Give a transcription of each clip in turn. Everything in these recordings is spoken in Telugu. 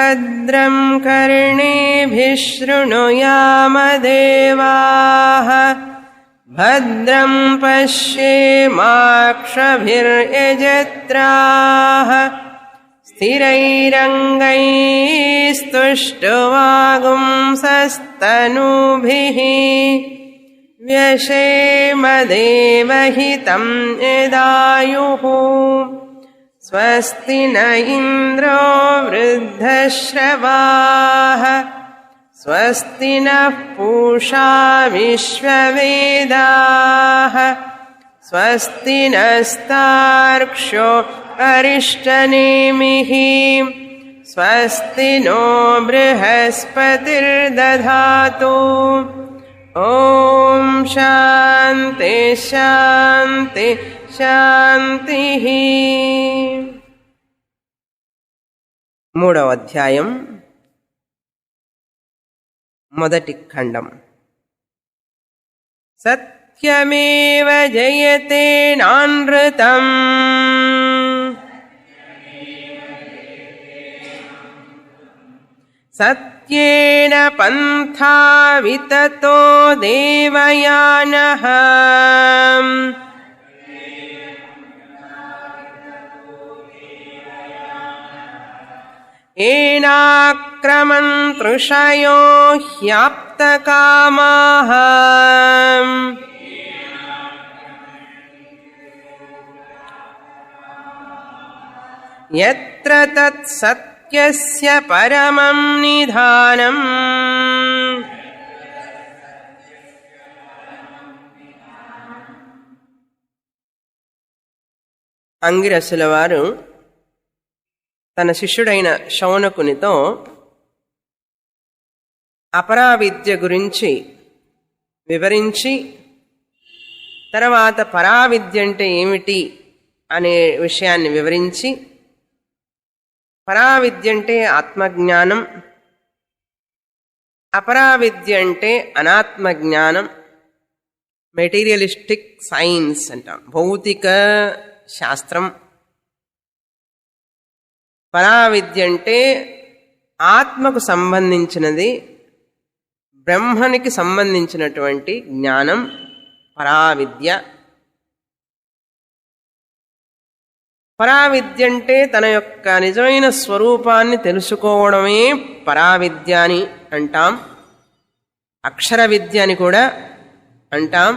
भद्रं कर्णेभिः शृणुयामदेवाः भद्रं पश्येमाक्षभिर्यजत्राः स्थिरैरङ्गैस्तुष्टुवागुंसस्तनूभिः व्यशेमदेवहितं यदायुः स्वस्ति न इन्द्रो वृद्धश्रवाः स्वस्ति नः पूषा विश्ववेदाः स्वस्ति नस्तार्क्ष्यो अरिष्टनेमिः स्वस्ति नो बृहस्पतिर्दधातु ॐ शान्ति शान्ति శాంతిః. మూడవ అధ్యాయం మొదటి ఖండం. సత్యమేవ జయతే నానృతం సత్యేన పంథా వితతో దేవయానః ఏనాక్రమంతృషయో హ్యాప్తకామాః యత్ర తత్ సత్యస్య పరమం నిధానం అంగిరసుల వారు తన శిష్యుడైన శౌనకునితో అపరావిద్య గురించి వివరించి తర్వాత పరావిద్య అంటే ఏమిటి అనే విషయాన్ని వివరించి పరావిద్య అంటే ఆత్మజ్ఞానం, అపరావిద్య అంటే అనాత్మజ్ఞానం, మెటీరియలిస్టిక్ సైన్స్ అంటాం, భౌతిక శాస్త్రం. పరావిద్య అంటే ఆత్మకు సంబంధించినది, బ్రహ్మనికి సంబంధించినటువంటి జ్ఞానం పరావిద్య. పరావిద్య అంటే తన యొక్క నిజమైన స్వరూపాన్ని తెలుసుకోవడమే పరావిద్య అని అంటాం. అక్షర విద్య అని కూడా అంటాం.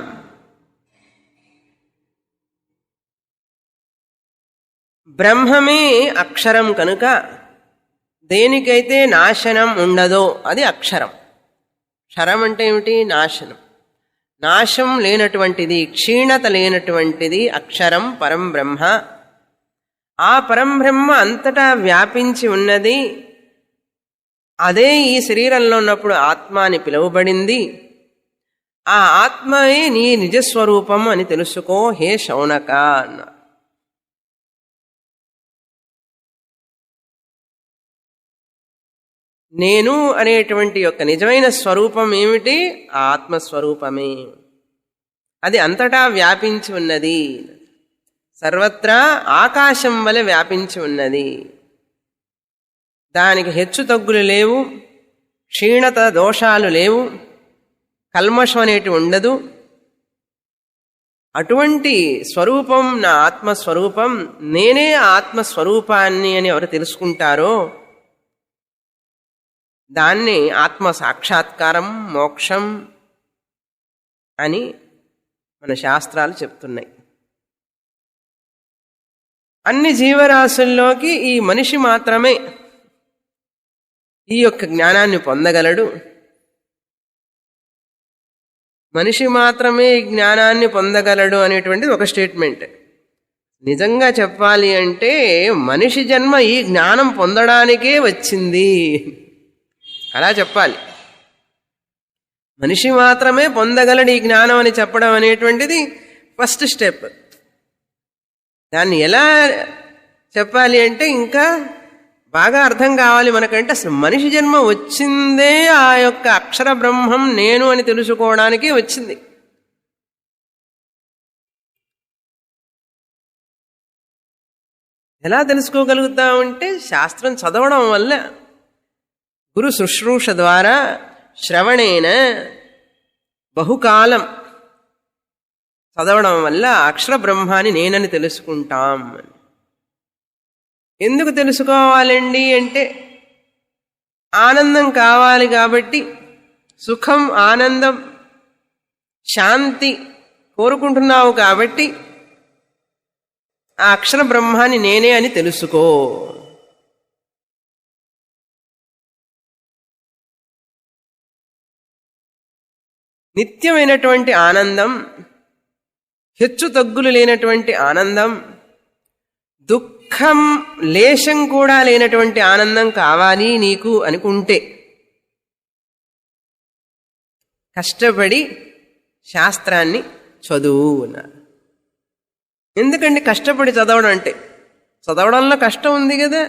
బ్రహ్మమే అక్షరం కనుక దేనికైతే నాశనం ఉండదో అది అక్షరం. క్షరం అంటే ఏమిటి? నాశనం. నాశం లేనటువంటిది, క్షీణత లేనటువంటిది అక్షరం పరం బ్రహ్మ. ఆ పరంబ్రహ్మ అంతటా వ్యాపించి ఉన్నది. అదే ఈ శరీరంలో ఉన్నప్పుడు ఆత్మ అని పిలువబడింది. ఆ ఆత్మయే నీ నిజస్వరూపం అని తెలుసుకో హే శౌనక అన్న. నేను అనేటువంటి యొక్క నిజమైన స్వరూపం ఏమిటి? ఆ ఆత్మస్వరూపమే. అది అంతటా వ్యాపించి ఉన్నది, సర్వత్రా ఆకాశం వలె వ్యాపించి ఉన్నది. దానికి హెచ్చు తగ్గులు లేవు, క్షీణత దోషాలు లేవు, కల్మషం అనేటి ఉండదు. అటువంటి స్వరూపం నా ఆత్మస్వరూపం. నేనే ఆత్మస్వరూపాన్ని అని ఎవరు తెలుసుకుంటారో దాన్ని ఆత్మ సాక్షాత్కారం, మోక్షం అని మన శాస్త్రాలు చెప్తున్నాయి. అన్ని జీవరాశుల్లోకి ఈ మనిషి మాత్రమే ఈ యొక్క జ్ఞానాన్ని పొందగలడు. మనిషి మాత్రమే ఈ జ్ఞానాన్ని పొందగలడు అనేటువంటిది ఒక స్టేట్మెంట్. నిజంగా చెప్పాలి అంటే మనిషి జన్మ ఈ జ్ఞానం పొందడానికే వచ్చింది, అలా చెప్పాలి. మనిషి మాత్రమే పొందగలడు ఈ జ్ఞానం అని చెప్పడం అనేటువంటిది ఫస్ట్ స్టెప్. దాన్ని ఎలా చెప్పాలి అంటే ఇంకా బాగా అర్థం కావాలి మనకంటే. అసలు మనిషి జన్మ వచ్చిందే ఆ యొక్క అక్షర బ్రహ్మం నేను అని తెలుసుకోవడానికి వచ్చింది. ఎలా తెలుసుకోగలుగుతామంటే శాస్త్రం చదవడం వల్ల, గురు శుశ్రూష ద్వారా శ్రవణేన బహుకాలం చదవడం వల్ల అక్షర బ్రహ్మాన్ని నేనని తెలుసుకుంటాం. ఎందుకు తెలుసుకోవాలండి అంటే ఆనందం కావాలి కాబట్టి, సుఖం, ఆనందం, శాంతి కోరుకుంటున్నావు కాబట్టి ఆ అక్షర బ్రహ్మాన్ని నేనే అని తెలుసుకో. నిత్యమైనటువంటి ఆనందం, హెచ్చు తగ్గులు లేనటువంటి ఆనందం, దుఃఖం లేశం కూడా లేనటువంటి ఆనందం కావాలి నీకు అనుకుంటే కష్టపడి శాస్త్రాన్ని చదువు అన్నారు. ఎందుకండి కష్టపడి చదవడం అంటే? చదవడంలో కష్టం ఉంది కదా,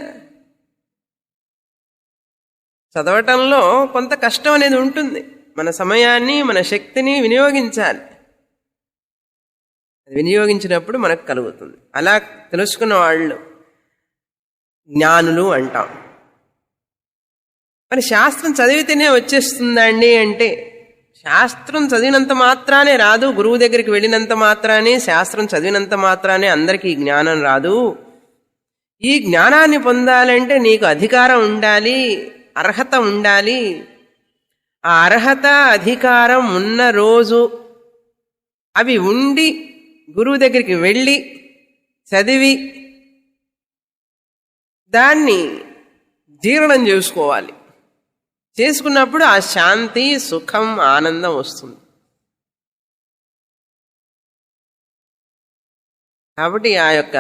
చదవటంలో కొంత కష్టం అనేది ఉంటుంది. మన సమయాన్ని, మన శక్తిని వినియోగించాలి. వినియోగించినప్పుడు మనకు కలుగుతుంది. అలా తెలుసుకున్న వాళ్ళు జ్ఞానులు అంటాం. మరి శాస్త్రం చదివితేనే వచ్చేస్తుందండి అంటే శాస్త్రం చదివినంత మాత్రానే రాదు. గురువు దగ్గరికి వెళ్ళినంత మాత్రానే, శాస్త్రం చదివినంత మాత్రానే అందరికీ జ్ఞానం రాదు. ఈ జ్ఞానాన్ని పొందాలంటే నీకు అధికారం ఉండాలి, అర్హత ఉండాలి. ఆ అర్హత, అధికారం ఉన్న రోజు అవి ఉండి గురువు దగ్గరికి వెళ్ళి చదివి దాన్ని జీర్ణం చేసుకోవాలి. చేసుకున్నప్పుడు ఆ శాంతి, సుఖం, ఆనందం వస్తుంది. కాబట్టి ఆ యొక్క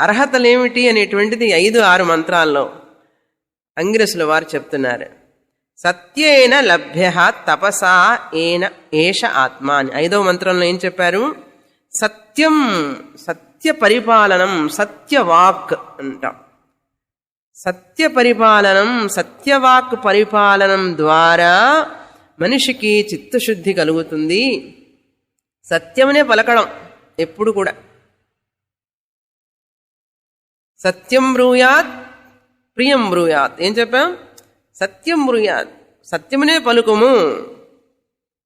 అర్హతలేమిటి అనేటువంటిది 5-6 మంత్రాల్లో అంగిరసుల వారు చెప్తున్నారు. సత్యేన లభ్య తపసా ఏన ఏష ఆత్మ అని 5వ మంత్రంలో ఏం చెప్పారు? సత్యం, సత్య పరిపాలనం, సత్యవాక్ అంటాం. సత్య పరిపాలనం, సత్యవాక్ పరిపాలనం ద్వారా మనిషికి చిత్తశుద్ధి కలుగుతుంది. సత్యమనే పలకడం ఎప్పుడు కూడా. సత్యం బ్రూయాత్, ప్రియం బ్రూయాత్. ఏం చెప్పాం? సత్యం బ్రూయాత్, సత్యమునే పలుకుము.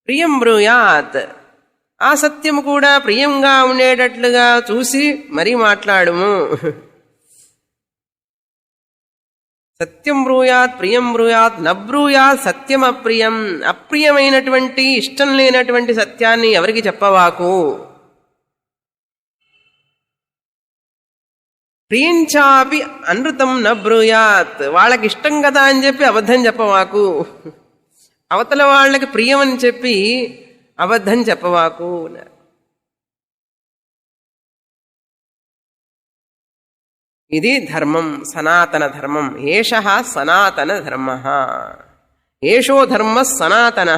ప్రియం బ్రూయాత్, ఆ సత్యము కూడా ప్రియంగా ఉండేటట్లుగా చూసి మరీ మాట్లాడుము. సత్యం బ్రూయాత్, ప్రియం బ్రూయాత్, నబ్రూయాత్ సత్యం అప్రియం. అప్రియమైనటువంటి, ఇష్టం లేనటువంటి సత్యాన్ని ఎవరికి చెప్పవాకు. ప్రియంచాపి అనృతం నబ్రూయాత్, వాళ్ళకి ఇష్టం కదా అని చెప్పి అబద్ధం చెప్పవాకు. అవతల వాళ్ళకి ప్రియం అని చెప్పి అబద్ధం చెప్పవాకు. ఇది ధర్మం, సనాతన ధర్మం. ఏషః సనాతన ధర్మ, ఏషో ధర్మ సనాతన.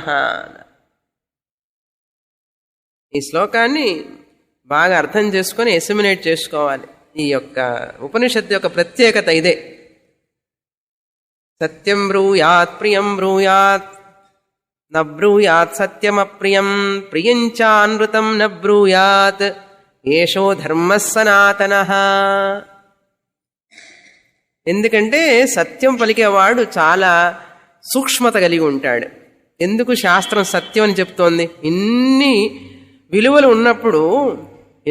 ఈ శ్లోకాన్ని బాగా అర్థం చేసుకొని ఎసిమినేట్ చేసుకోవాలి. ఈ యొక్క ఉపనిషత్తు యొక్క ప్రత్యేకత ఇదే. సత్యం బ్రూయాత్, ప్రియం బ్రూయాత్, నబ్రూయాత్ సత్యమప్రియం, ప్రియంచానృతం నబ్రూయాత్, ఏషో ధర్మ సనాతనః. ఎందుకంటే సత్యం పలికేవాడు చాలా సూక్ష్మత కలిగి ఉంటాడు. ఎందుకు శాస్త్రం సత్యం అని చెప్తోంది? ఇన్ని విలువలు ఉన్నప్పుడు,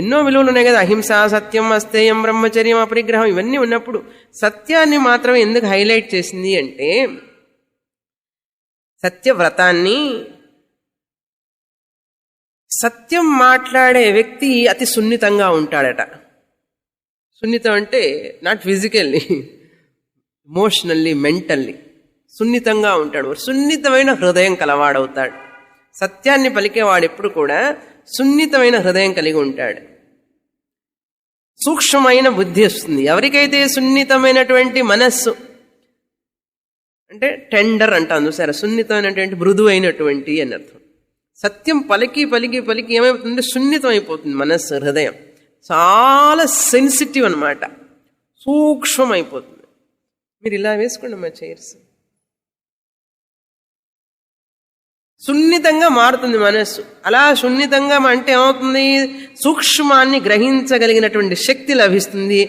ఎన్నో విలువలు ఉన్నాయి కదా, అహింస, సత్యం, అస్తేయం, బ్రహ్మచర్యం, అపరిగ్రహం, ఇవన్నీ ఉన్నప్పుడు సత్యాన్ని మాత్రం ఎందుకు హైలైట్ చేసింది అంటే, సత్యవ్రతాన్ని, సత్యం మాట్లాడే వ్యక్తి అతి సున్నితంగా ఉంటాడట. సున్నితం అంటే నాట్ ఫిజికల్లీ, ఎమోషనల్లీ, మెంటల్లీ సున్నితంగా ఉంటాడు. సున్నితమైన హృదయం కలవాడవుతాడు. సత్యాన్ని పలికేవాడు ఎప్పుడు కూడా సున్నితమైన హృదయం కలిగి ఉంటాడు. సూక్ష్మమైన బుద్ధి వస్తుంది. ఎవరికైతే సున్నితమైనటువంటి మనస్సు అంటే టెండర్ అంటాం చూసారా, సున్నితమైనటువంటి మృదు అయినటువంటి అని అర్థం. సత్యం పలికి పలికి పలికి ఏమైపోతుందంటే సున్నితం అయిపోతుంది మనస్సు, హృదయం. చాలా సెన్సిటివ్ అనమాట, సూక్ష్మం అయిపోతుంది. మీరు ఇలా వేసుకోండి మా చైర్స్. సున్నితంగా మారుతుంది మనస్సు. అలా సున్నితంగా అంటే ఏమవుతుంది? సూక్ష్మాన్ని గ్రహించగలిగినటువంటి శక్తి లభిస్తుంది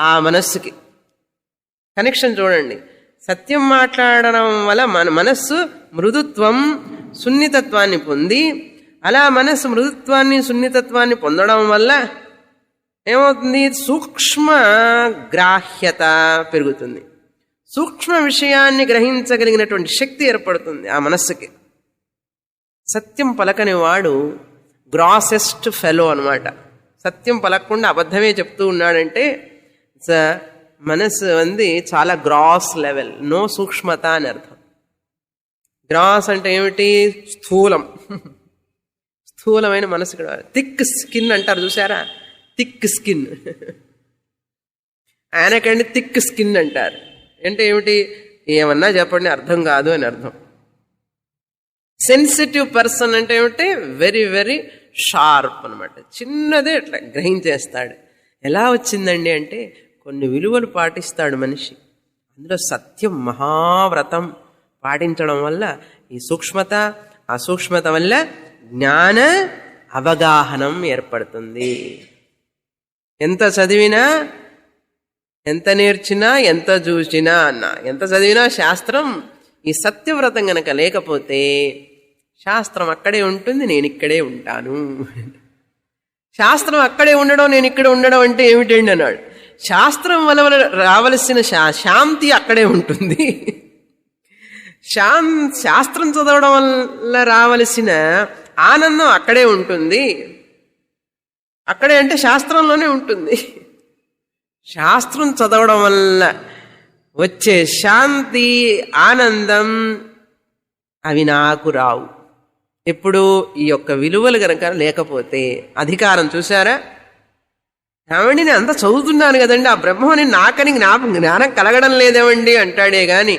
ఆ మనస్సుకి. కనెక్షన్ చూడండి. సత్యం మాట్లాడడం వల్ల మన మనస్సు మృదుత్వం సున్నితత్వాన్ని పొంది, అలా మనస్సు మృదుత్వాన్ని సున్నితత్వాన్ని పొందడం వల్ల ఏమవుతుంది? సూక్ష్మ గ్రాహ్యత పెరుగుతుంది. సూక్ష్మ విషయాన్ని గ్రహించగలిగినటువంటి శక్తి ఏర్పడుతుంది ఆ మనస్సుకి. సత్యం పలకని వాడు గ్రాసెస్ట్ ఫెలో అనమాట. సత్యం పలకకుండా అబద్ధమే చెప్తూ ఉన్నాడంటే మనస్సు చాలా గ్రాస్ లెవెల్, నో సూక్ష్మత అని అర్థం. గ్రాస్ అంటే ఏమిటి? స్థూలం, స్థూలమైన మనసు. థిక్ స్కిన్ అంటారు చూసారా? Thick skin. ఆయనకండి థిక్ స్కిన్ అంటారు. అంటే ఏమిటి? ఏమన్నా చెప్పండి అర్థం కాదు అని అర్థం. సెన్సిటివ్ పర్సన్ అంటే ఏమిటి? వెరీ వెరీ షార్ప్ అనమాట. చిన్నదే అట్లా గ్రహించేస్తాడు. ఎలా వచ్చిందండి అంటే కొన్ని విలువలు పాటిస్తాడు మనిషి. అందులో సత్యం మహావ్రతం పాటించడం వల్ల ఈ సూక్ష్మత, ఆ సూక్ష్మత వల్ల జ్ఞాన అవగాహనం ఏర్పడుతుంది. ఎంత చదివినా, ఎంత నేర్చినా, ఎంత చూసినా అన్నా, ఎంత చదివినా శాస్త్రం, ఈ సత్యవ్రతం గనక లేకపోతే శాస్త్రం అక్కడే ఉంటుంది, నేను ఇక్కడే ఉంటాను. శాస్త్రం అక్కడే ఉండడం, నేను ఇక్కడ ఉండడం అంటే ఏమిటండి అన్నాడు. శాస్త్రం వల్ల రావలసిన శాంతి అక్కడే ఉంటుంది. శాస్త్రం చదవడం వల్ల రావలసిన ఆనందం అక్కడే ఉంటుంది. అక్కడే అంటే శాస్త్రంలోనే ఉంటుంది. శాస్త్రం చదవడం వల్ల వచ్చే శాంతి, ఆనందం అవి నాకు రావు. ఎప్పుడు ఈ యొక్క విలువలు కనుక లేకపోతే. అధికారం చూసారా? ఏమండి నేను అంతా చదువుతున్నాను కదండి, ఆ బ్రహ్మని నాకని జ్ఞానం కలగడం లేదేమండి అంటాడే గాని,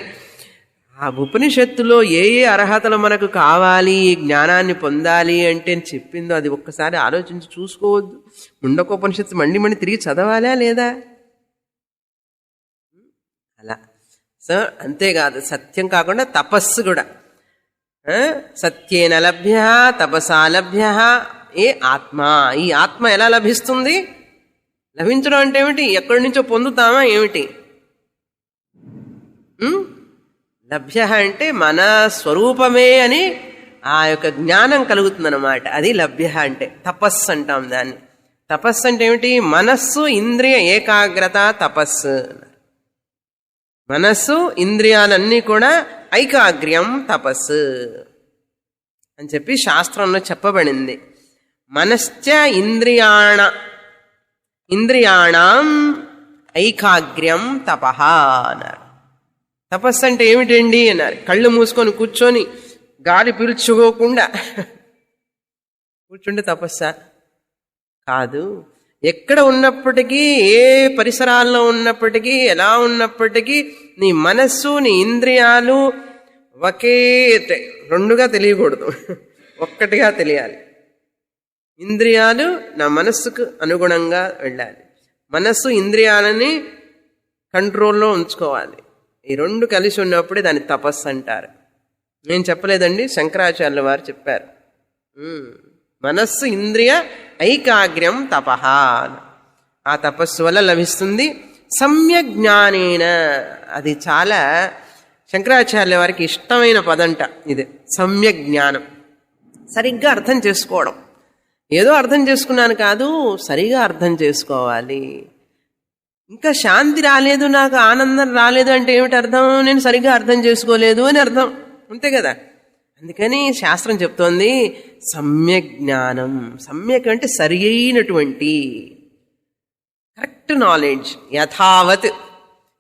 ఆ ఉపనిషత్తులో ఏ ఏ అర్హతలు మనకు కావాలి, ఈ జ్ఞానాన్ని పొందాలి అంటే చెప్పిందో అది ఒక్కసారి ఆలోచించి చూసుకోవద్దు. ముండకోపనిషత్తు మండి తిరిగి చదవాలా లేదా? అలా. సో అంతేకాదు, సత్యం కాకుండా తపస్సు కూడా. సత్యేన లభ్య తపసా లభ్య ఏ ఆత్మ. ఈ ఆత్మ ఎలా లభిస్తుంది? లభించడం అంటే ఏమిటి? ఎక్కడి నుంచో పొందుతామా ఏమిటి? లభ్య అంటే మన స్వరూపమే అని ఆ యొక్క జ్ఞానం కలుగుతుందన్నమాట. అది లభ్య అంటే. తపస్సు అంటాం దాన్ని. తపస్సు అంటే ఏమిటి? మనస్సు ఇంద్రియ ఏకాగ్రత తపస్సు. మనస్సు ఇంద్రియాలన్నీ కూడా ఐకాగ్ర్యం తపస్సు అని చెప్పి శాస్త్రంలో చెప్పబడింది. మనశ్చ ఇంద్రియాణం ఐకాగ్ర్యం తపః అన్నారు. తపస్సు అంటే ఏమిటండి అన్నారు. కళ్ళు మూసుకొని కూర్చొని గాలి పీల్చుకోకుండా కూర్చుంటే తపస్సా? కాదు. ఎక్కడ ఉన్నప్పటికీ, ఏ పరిసరాల్లో ఉన్నప్పటికీ, ఎలా ఉన్నప్పటికీ నీ మనస్సు, నీ ఇంద్రియాలు ఒకే రెండుగా తెలియకూడదు, ఒక్కటిగా తెలియాలి. ఇంద్రియాలు నా మనస్సుకు అనుగుణంగా వెళ్ళాలి. మనస్సు ఇంద్రియాలని కంట్రోల్లో ఉంచుకోవాలి. ఈ రెండు కలిసి ఉన్నప్పుడే దాన్ని తపస్సు అంటారు. నేను చెప్పలేదండి, శంకరాచార్యుల వారు చెప్పారు. మనస్సు ఇంద్రియ ఐకాగ్ర్యం తపః. ఆ తపస్సు వల్ల లభిస్తుంది. సమ్యక్ జ్ఞానేన, అది చాలా శంకరాచార్యుల వారికి ఇష్టమైన పదంట ఇది. సమ్యక్ జ్ఞానం, సరిగ్గా అర్థం చేసుకోవడం. ఏదో అర్థం చేసుకున్నాను కాదు, సరిగా అర్థం చేసుకోవాలి. ఇంకా శాంతి రాలేదు, నాకు ఆనందం రాలేదు అంటే ఏమిటి అర్థం? నేను సరిగ్గా అర్థం చేసుకోలేదు అని అర్థం, అంతే కదా. అందుకని శాస్త్రం చెప్తోంది సమ్యక్ జ్ఞానం. సమ్యక్ అంటే సరి అయినటువంటి, కరెక్ట్ నాలెడ్జ్, యథావత్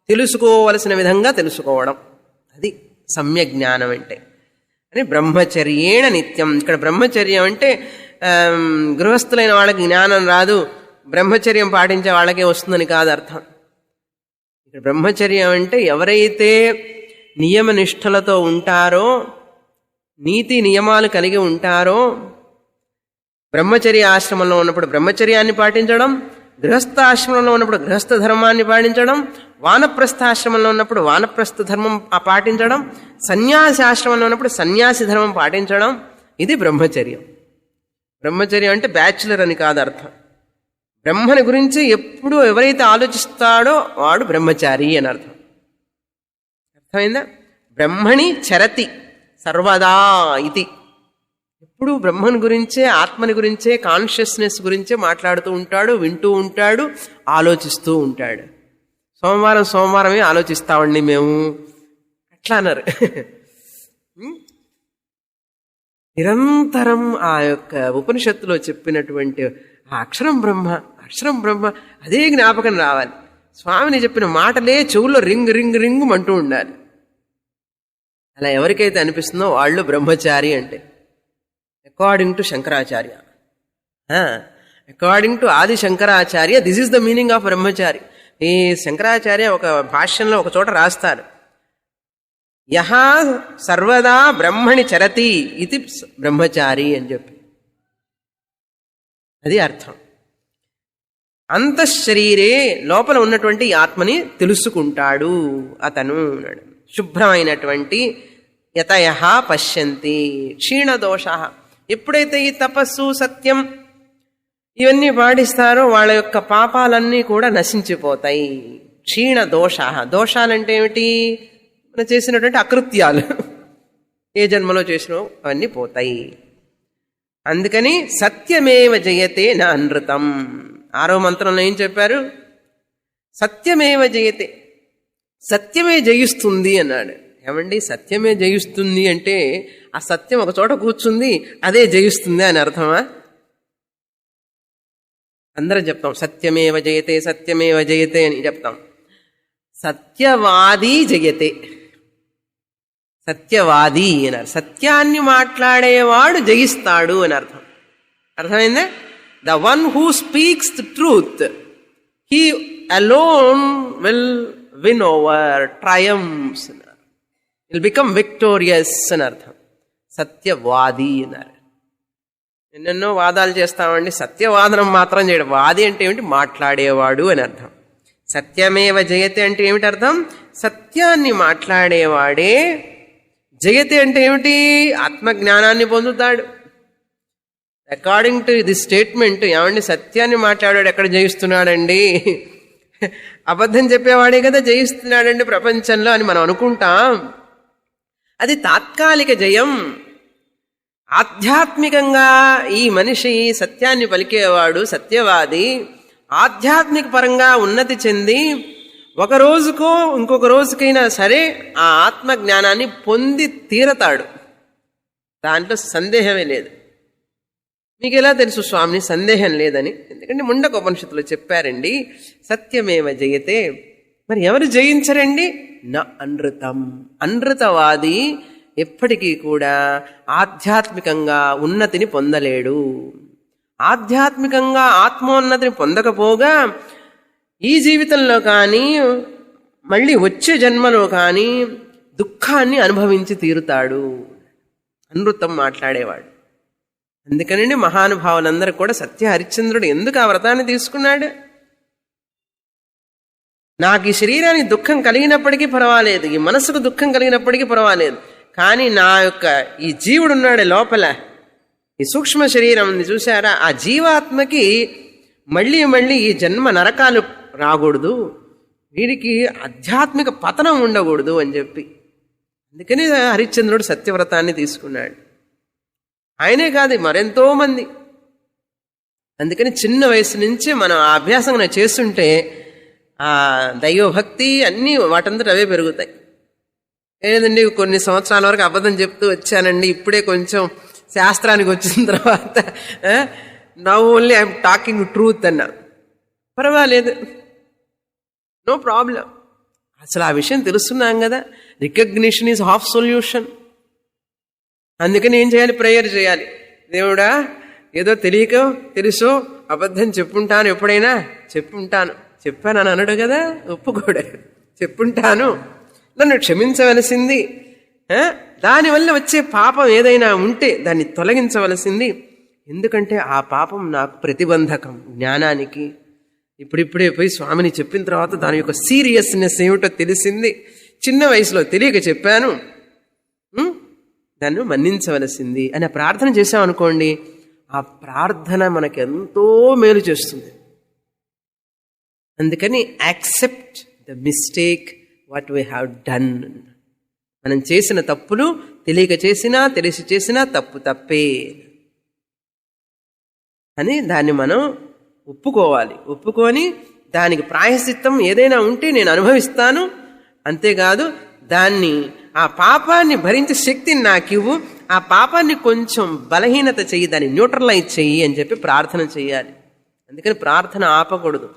తెలుసుకోవలసిన విధంగా తెలుసుకోవడం, అది సమ్యక్ జ్ఞానం అంటే. అని బ్రహ్మచర్యేణ నిత్యం. ఇక్కడ బ్రహ్మచర్యం అంటే గృహస్థులైన వాళ్ళకి జ్ఞానం రాదు, బ్రహ్మచర్యం పాటించే వాళ్ళకే వస్తుందని కాదు అర్థం. ఇక్కడ బ్రహ్మచర్యం అంటే ఎవరైతే నియమనిష్టలతో ఉంటారో, నీతి నియమాలు కలిగి ఉంటారో, బ్రహ్మచర్య ఆశ్రమంలో ఉన్నప్పుడు బ్రహ్మచర్యాన్ని పాటించడం, గృహస్థాశ్రమంలో ఉన్నప్పుడు గృహస్థ ధర్మాన్ని పాటించడం, వానప్రస్థాశ్రమంలో ఉన్నప్పుడు వానప్రస్థ ధర్మం పాటించడం, సన్యాసి ఆశ్రమంలో ఉన్నప్పుడు సన్యాసి ధర్మం పాటించడం, ఇది బ్రహ్మచర్యం. బ్రహ్మచర్యం అంటే బ్యాచులర్ అని కాదు అర్థం. బ్రహ్మని గురించి ఎప్పుడు ఎవరైతే ఆలోచిస్తాడో వాడు బ్రహ్మచారి అని అర్థం. అర్థమైందా? బ్రహ్మణి చరతి సర్వదా ఇది. ఎప్పుడు బ్రహ్మని గురించే, ఆత్మని గురించే, కాన్షియస్నెస్ గురించే మాట్లాడుతూ ఉంటాడు, వింటూ ఉంటాడు, ఆలోచిస్తూ ఉంటాడు. సోమవారమే ఆలోచిస్తామండి మేము అట్లా అన్నారు. నిరంతరం ఆ యొక్క ఉపనిషత్తులో చెప్పినటువంటి ఆ అక్షరం బ్రహ్మ అదే జ్ఞాపకం రావాలి. స్వామిని చెప్పిన మాటలే చెవుల్లో రింగ్ రింగ్ రింగ్ అంటూ ఉండాలి. అలా ఎవరికైతే అనిపిస్తుందో వాళ్ళు బ్రహ్మచారి అంటే, according to Shankaracharya, according to Adi Shankaracharya, this is the meaning of brahmachari. ఈ శంకరాచార్య ఒక భాష్యంలో ఒక చోట రాస్తారు, యహ సర్వదా బ్రహ్మణి చరతి ఇది బ్రహ్మచారి అని చెప్పి. అది అర్థం. అంతఃశరీరే లోపల ఉన్నటువంటి ఆత్మని తెలుసుకుంటాడు అతను. శుభ్రమైనటువంటి యతయః పశ్యంతి క్షీణదోష. ఎప్పుడైతే ఈ తపస్సు, సత్యం ఇవన్నీ పాటిస్తారో వాళ్ళ యొక్క పాపాలన్నీ కూడా నశించిపోతాయి. క్షీణదోష. దోషాలంటే ఏమిటి? మనం చేసినటువంటి అకృత్యాలు, ఏ జన్మలో చేసినో అవన్నీ పోతాయి. అందుకని సత్యమేవ జయతే నా అనృతం. 6వ మంత్రంలో ఏం చెప్పారు? సత్యమేవ జయతే, సత్యమే జయిస్తుంది అన్నాడు. ఏమండి సత్యమే జయిస్తుంది అంటే ఆ సత్యం ఒక చోట కూర్చుంది, అదే జయిస్తుంది అని అర్థమా? అందరం చెప్తాం సత్యమేవ జయతే, సత్యమేవ జయతే అని చెప్తాం. సత్యవాది జయతే, సత్యవాది అన్నారు. సత్యాన్ని మాట్లాడేవాడు జయిస్తాడు అని అర్థం. అర్థమైందా? The one who speaks the truth, he alone will win over, triumphs అన్నారు, విల్ బికమ్ విక్టోరియస్ అని అర్థం. సత్యవాది అన్నారు. ఎన్నెన్నో వాదాలు చేస్తామండి, సత్యవాదనం మాత్రం చేయడం. వాది అంటే ఏమిటి? మాట్లాడేవాడు అని అర్థం. సత్యమేవ జయతే అంటే ఏమిటి అర్థం? సత్యాన్ని మాట్లాడేవాడే. జయతే అంటే ఏమిటి? ఆత్మజ్ఞానాన్ని పొందుతాడు. అకార్డింగ్ టు దిస్ స్టేట్మెంట్, ఏమండి సత్యాన్ని మాట్లాడాడు ఎక్కడ జయిస్తున్నాడండి? అబద్ధం చెప్పేవాడే కదా జయిస్తున్నాడండి ప్రపంచంలో అని మనం అనుకుంటాం. అది తాత్కాలిక జయం. ఆధ్యాత్మికంగా ఈ మనిషి సత్యాన్ని పలికేవాడు, సత్యవాది, ఆధ్యాత్మిక పరంగా ఉన్నతి చెంది ఒక రోజుకో ఇంకొక రోజుకైనా సరే ఆ ఆత్మజ్ఞానాన్ని పొంది తీరతాడు. దాంట్లో సందేహమే లేదు. మీకు ఎలా తెలుసు స్వామిని సందేహం లేదని? ఎందుకంటే ముండక ఉపనిషత్తులో చెప్పారండి, సత్యమేవ జయతే. మరి ఎవరు జయించరండి? నా అనృతం. అనృతవాది ఎప్పటికీ కూడా ఆధ్యాత్మికంగా ఉన్నతిని పొందలేడు. ఆధ్యాత్మికంగా ఆత్మోన్నతిని పొందకపోగా ఈ జీవితంలో కానీ మళ్ళీ వచ్చే జన్మలో కానీ దుఃఖాన్ని అనుభవించి తీరుతాడు. అనృతం మాట్లాడేవాడు. అందుకనండి మహానుభావులందరూ కూడా సత్య హరిశ్చంద్రుడు ఎందుకు ఆ వ్రతాన్ని తీసుకున్నాడు? నాకు ఈ శరీరానికి దుఃఖం కలిగినప్పటికీ పర్వాలేదు, ఈ మనసుకు దుఃఖం కలిగినప్పటికీ పర్వాలేదు, కానీ నా యొక్క ఈ జీవుడు ఉన్నాడు లోపల, ఈ సూక్ష్మ శరీరం ఉంది చూసారా, ఆ జీవాత్మకి మళ్ళీ మళ్ళీ ఈ జన్మ నరకాలు రాకూడదు, వీడికి ఆధ్యాత్మిక పతనం ఉండకూడదు అని చెప్పి అందుకని హరిశ్చంద్రుడు సత్యవ్రతాన్ని తీసుకున్నాడు. ఆయనే కాదు మరెంతో మంది. అందుకని చిన్న వయసు నుంచి మనం ఆ అభ్యాసం చేస్తుంటే ఆ దైవభక్తి అన్నీ వాటంతట అవే పెరుగుతాయి. లేదండి కొన్ని సంవత్సరాల వరకు అబద్ధం చెప్తూ వచ్చానండి, ఇప్పుడే కొంచెం శాస్త్రానికి వచ్చిన తర్వాత now only I'm talking truth అన్నా పర్వాలేదు, నో ప్రాబ్లం. అసలు ఆ విషయం తెలుస్తున్నాం కదా, రికగ్నిషన్ ఈజ్ హాఫ్ సొల్యూషన్. అందుకని ఏం చేయాలి? ప్రేయర్ చేయాలి. దేవుడా ఏదో తెలియకో తెలుసో అబద్ధం చెప్పుంటాను, ఎప్పుడైనా చెప్పుంటాను, చెప్పానని అనడు కదా, ఒప్పుకోడు, చెప్పుంటాను, నన్ను క్షమించవలసింది, దానివల్ల వచ్చే పాపం ఏదైనా ఉంటే దాన్ని తొలగించవలసింది. ఎందుకంటే ఆ పాపం నాకు ప్రతిబంధకం జ్ఞానానికి. ఇప్పుడిప్పుడే పోయి స్వామిని చెప్పిన తర్వాత దాని యొక్క సీరియస్నెస్ ఏమిటో తెలిసింది. చిన్న వయసులో తెలియక చెప్పాను, దాన్ని మన్నించవలసింది అని ప్రార్థన చేశామనుకోండి, ఆ ప్రార్థన మనకెంతో మేలు చేస్తుంది. అందుకని accept the mistake what we have done. మనం చేసిన తప్పులు తెలియక చేసినా తెలిసి చేసినా తప్పు తప్పే అని దాన్ని మనం ఒప్పుకోవాలి. ఒప్పుకొని దానికి ప్రాయశ్చిత్తం ఏదైనా ఉంటే నేను అనుభవిస్తాను, అంతేకాదు దాన్ని ఆ పాపాన్ని భరించే శక్తిని నాకివ్వు, ఆ పాపాన్ని కొంచెం బలహీనత చెయ్యి, దాన్ని న్యూట్రలైజ్ చెయ్యి అని చెప్పి ప్రార్థన చేయాలి. అందుకని ప్రార్థన ఆపకూడదు.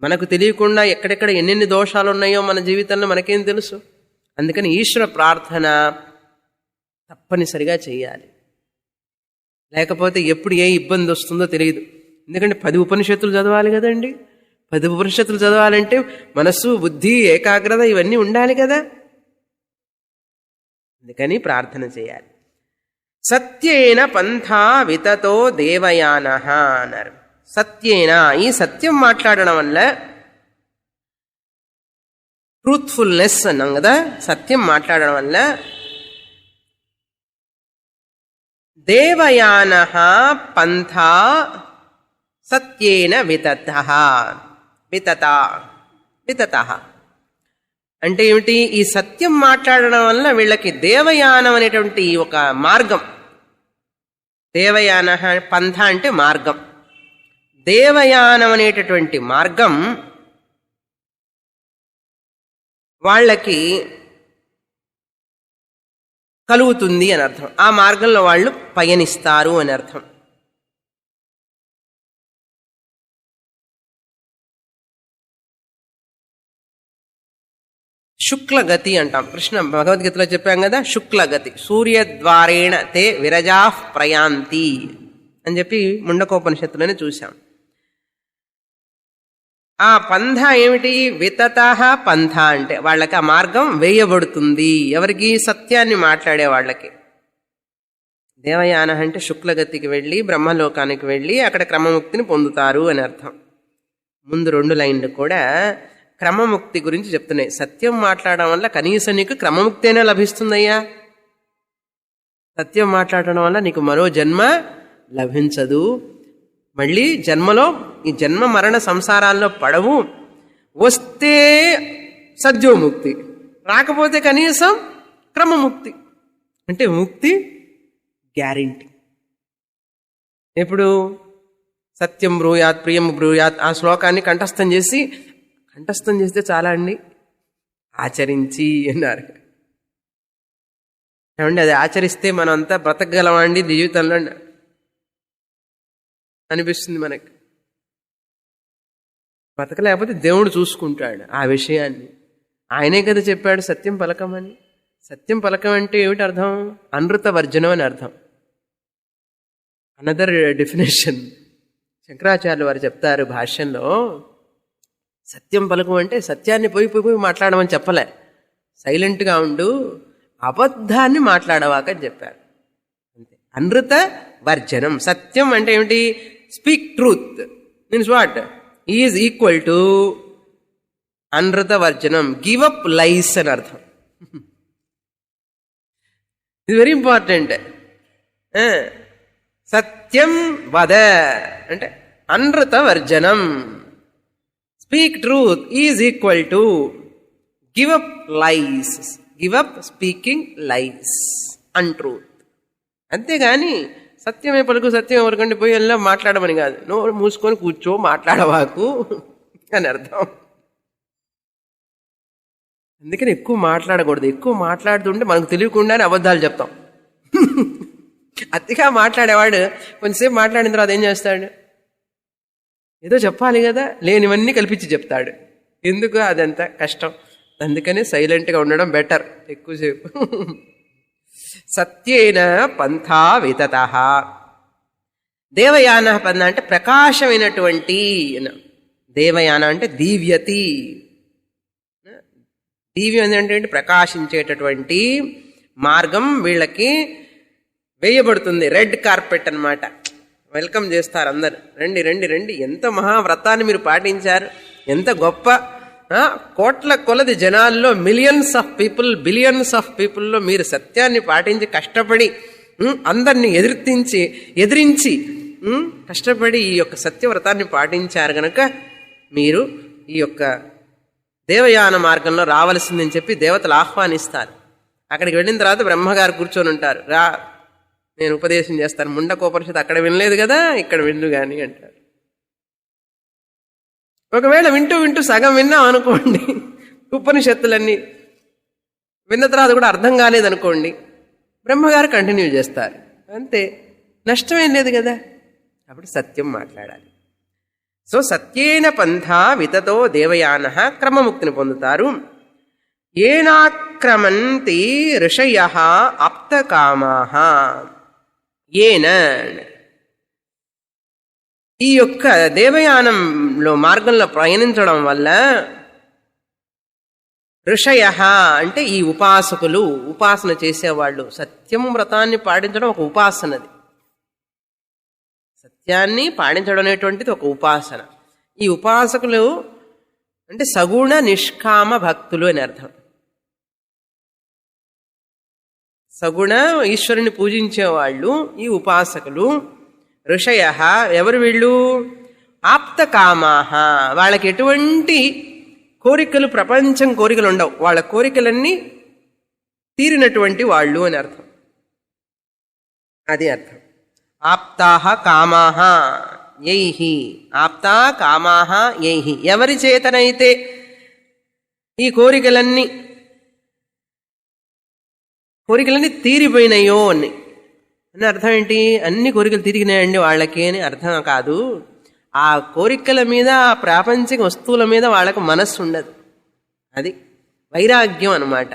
మనకు తెలియకుండా ఎక్కడెక్కడ ఎన్నెన్ని దోషాలు ఉన్నాయో మన జీవితంలో మనకేం తెలుసు. అందుకని ఈశ్వర ప్రార్థన తప్పనిసరిగా చెయ్యాలి. లేకపోతే ఎప్పుడు ఏ ఇబ్బంది వస్తుందో తెలియదు. ఎందుకంటే 10 ఉపనిషత్తులు చదవాలి కదండి. 10 ఉపనిషత్తులు చదవాలంటే మనస్సు, బుద్ధి, ఏకాగ్రత ఇవన్నీ ఉండాలి కదా. అందుకని ప్రార్థన చేయాలి. సత్యేన పంథా వితతో దేవయానః అన్నారు. సత్యేన, ఈ సత్యం మాట్లాడడం వల్ల, ట్రూత్ఫుల్నెస్ అన్నాం కదా, సత్యం మాట్లాడడం వల్ల దేవయానః పంథా సత్యేన వితతః. వితతః అంటే ఏమిటి? ఈ సత్యం మాట్లాడడం వల్ల వీళ్ళకి దేవయానం అనేటువంటి ఒక మార్గం. దేవయాన పంథ అంటే మార్గం. దేవయానం అనేటటువంటి మార్గం వాళ్ళకి కలుగుతుంది అని అర్థం. ఆ మార్గంలో వాళ్ళు పయనిస్తారు అని అర్థం. శుక్లగతి అంటాం. కృష్ణ భగవద్గీతలో చెప్పాం కదా, శుక్లగతి. సూర్యద్వారేణ తే విరజా ప్రయాంతి అని చెప్పి ముండకోపనిషత్తులోనే చూశాం. ఆ పంథ ఏమిటి? వితతః పంథ అంటే వాళ్ళకి ఆ మార్గం వేయబడుతుంది. ఎవరికి? సత్యాన్ని మాట్లాడే వాళ్ళకి. దేవయాన అంటే శుక్లగతికి వెళ్ళి బ్రహ్మలోకానికి వెళ్ళి అక్కడ క్రమముక్తిని పొందుతారు అని అర్థం. ముందు 2 లైన్లు కూడా క్రమముక్తి గురించి చెప్తున్నాయి. సత్యం మాట్లాడడం వల్ల కనీసం నీకు క్రమముక్తి అయినా లభిస్తుందయ్యా. సత్యం మాట్లాడడం వల్ల నీకు మరో జన్మ లభించదు. మళ్ళీ జన్మలో ఈ జన్మ మరణ సంసారాల్లో పడవు. వస్తే సద్యోముక్తి, రాకపోతే కనీసం క్రమముక్తి. అంటే ముక్తి గ్యారెంటీ. ఇప్పుడు సత్యం బ్రూయాత్ ప్రియం బ్రూయాత్ ఆ శ్లోకాన్ని కంఠస్థం చేస్తే చాలా అండి, ఆచరించి అన్నారు. ఏమండి అది ఆచరిస్తే మనం అంతా బ్రతకగలమండి జీవితంలో అనిపిస్తుంది మనకి. బ్రతకలేకపోతే దేవుడు చూసుకుంటాడు ఆ విషయాన్ని. ఆయనే కదా చెప్పాడు సత్యం పలకమని. సత్యం పలకం అంటే ఏమిటి అర్థం? అనృత వర్జనం అని అర్థం. అనదర్ డెఫినేషన్ శంకరాచార్యులు వారు చెప్తారు భాష్యంలో. సత్యం పలకం అంటే సత్యాన్ని పోయి మాట్లాడమని చెప్పలే. సైలెంట్గా ఉండు, అబద్ధాన్ని మాట్లాడవాకని చెప్పారు. అంతే. అనృత వర్జనం. సత్యం అంటే ఏమిటి? Speak truth means what? Is equal to అనృత వర్జనం. గివ్ అప్ లైస్ అని అర్థం. ఇది వెరీ ఇంపార్టెంట్. సత్యం వద అంటే అనృత వర్జనం. Speak truth is equal to give up lies. Give up speaking lies, untruth. అంతేగాని సత్యమే పలుకు సత్యం ఎవరికంటే పోయి వెళ్ళా మాట్లాడమని కాదు. నోరు మూసుకొని కూర్చో, మాట్లాడవాకు అని అర్థం. అందుకని ఎక్కువ మాట్లాడకూడదు. ఎక్కువ మాట్లాడుతుంటే మనకు తెలియకుండానే అబద్ధాలు చెప్తాం. అతిగా మాట్లాడేవాడు కొంచెంసేపు మాట్లాడిన తర్వాత ఏం చేస్తాడు? ఏదో చెప్పాలి కదా, లేనివన్నీ కల్పించి చెప్తాడు. ఎందుకు? అదంతా కష్టం. అందుకని సైలెంట్గా ఉండడం బెటర్ ఎక్కువసేపు. సత్యేన పంథా వితతః. దేవయాన పంథ అంటే ప్రకాశమైనటువంటి. దేవయాన అంటే దీవ్యతి. దీవ్యం అంటే ప్రకాశించేటటువంటి మార్గం వీళ్ళకి వేయబడుతుంది. రెడ్ కార్పెట్ అన్నమాట. వెల్కమ్ చేస్తారు అందరు. రండి రండి రండి, ఎంత మహావ్రతాన్ని మీరు పాటించారు, ఎంత గొప్ప. కోట్ల కొలది జనాల్లో millions of people, billions of పీపుల్లో మీరు సత్యాన్ని పాటించి కష్టపడి అందరినీ ఎదిరించి కష్టపడి ఈ యొక్క సత్యవ్రతాన్ని పాటించారు గనక మీరు ఈ యొక్క దేవయాన మార్గంలో రావలసిందని చెప్పి దేవతలు ఆహ్వానిస్తారు. అక్కడికి వెళ్ళిన తర్వాత బ్రహ్మగారు కూర్చొని ఉంటారు. రా, నేను ఉపదేశం చేస్తాను. ముండకోపనిషత్తు అక్కడ వినలేదు కదా, ఇక్కడ విన్ను గాని అంటారు. ఒకవేళ వింటూ వింటూ సగం విన్నాం అనుకోండి, ఉపనిషత్తులన్నీ విన్న తర్వాత కూడా అర్థం కాలేదనుకోండి, బ్రహ్మగారు కంటిన్యూ చేస్తారు. అంతే, నష్టమేం లేదు కదా. అప్పుడు సత్యం మాట్లాడాలి. సో సత్యేన పంథా వితతో దేవయానః క్రమముక్తిని పొందుతారు. ఏనాక్రమంతి ఋషయః ఆప్తకామాః. ఏన, ఈ యొక్క దేవయానంలో మార్గంలో ప్రయాణించడం వల్ల, ఋషయః అంటే ఈ ఉపాసకులు, ఉపాసన చేసేవాళ్ళు. సత్యం వ్రతాన్ని పాటించడం ఒక ఉపాసనది. సత్యాన్ని పాటించడం అనేటువంటిది ఒక ఉపాసన. ఈ ఉపాసకులు అంటే సగుణ నిష్కామ భక్తులు అని అర్థం. సగుణ ఈశ్వరుని పూజించేవాళ్ళు ఈ ఉపాసకులు. ఋషయః ఎవరు వీళ్ళు? ఆప్తకామాః, వాళ్ళకి ఎటువంటి కోరికలు, ప్రపంచం కోరికలు ఉండవు. వాళ్ళ కోరికలన్నీ తీరినటువంటి వాళ్ళు అని అర్థం. అది అర్థం. ఆప్తాః కామాః యైః. ఆప్తా కామాః యైః, ఎవరి చేతనైతే ఈ కోరికలన్నీ తీరిపోయినాయో అని అర్థం. ఏంటి? అన్ని కోరికలు తిరిగినాయండి వాళ్ళకి అని అర్థం కాదు. ఆ కోరికల మీద, ఆ ప్రాపంచిక వస్తువుల మీద వాళ్ళకు మనస్సు ఉండదు. అది వైరాగ్యం అన్నమాట.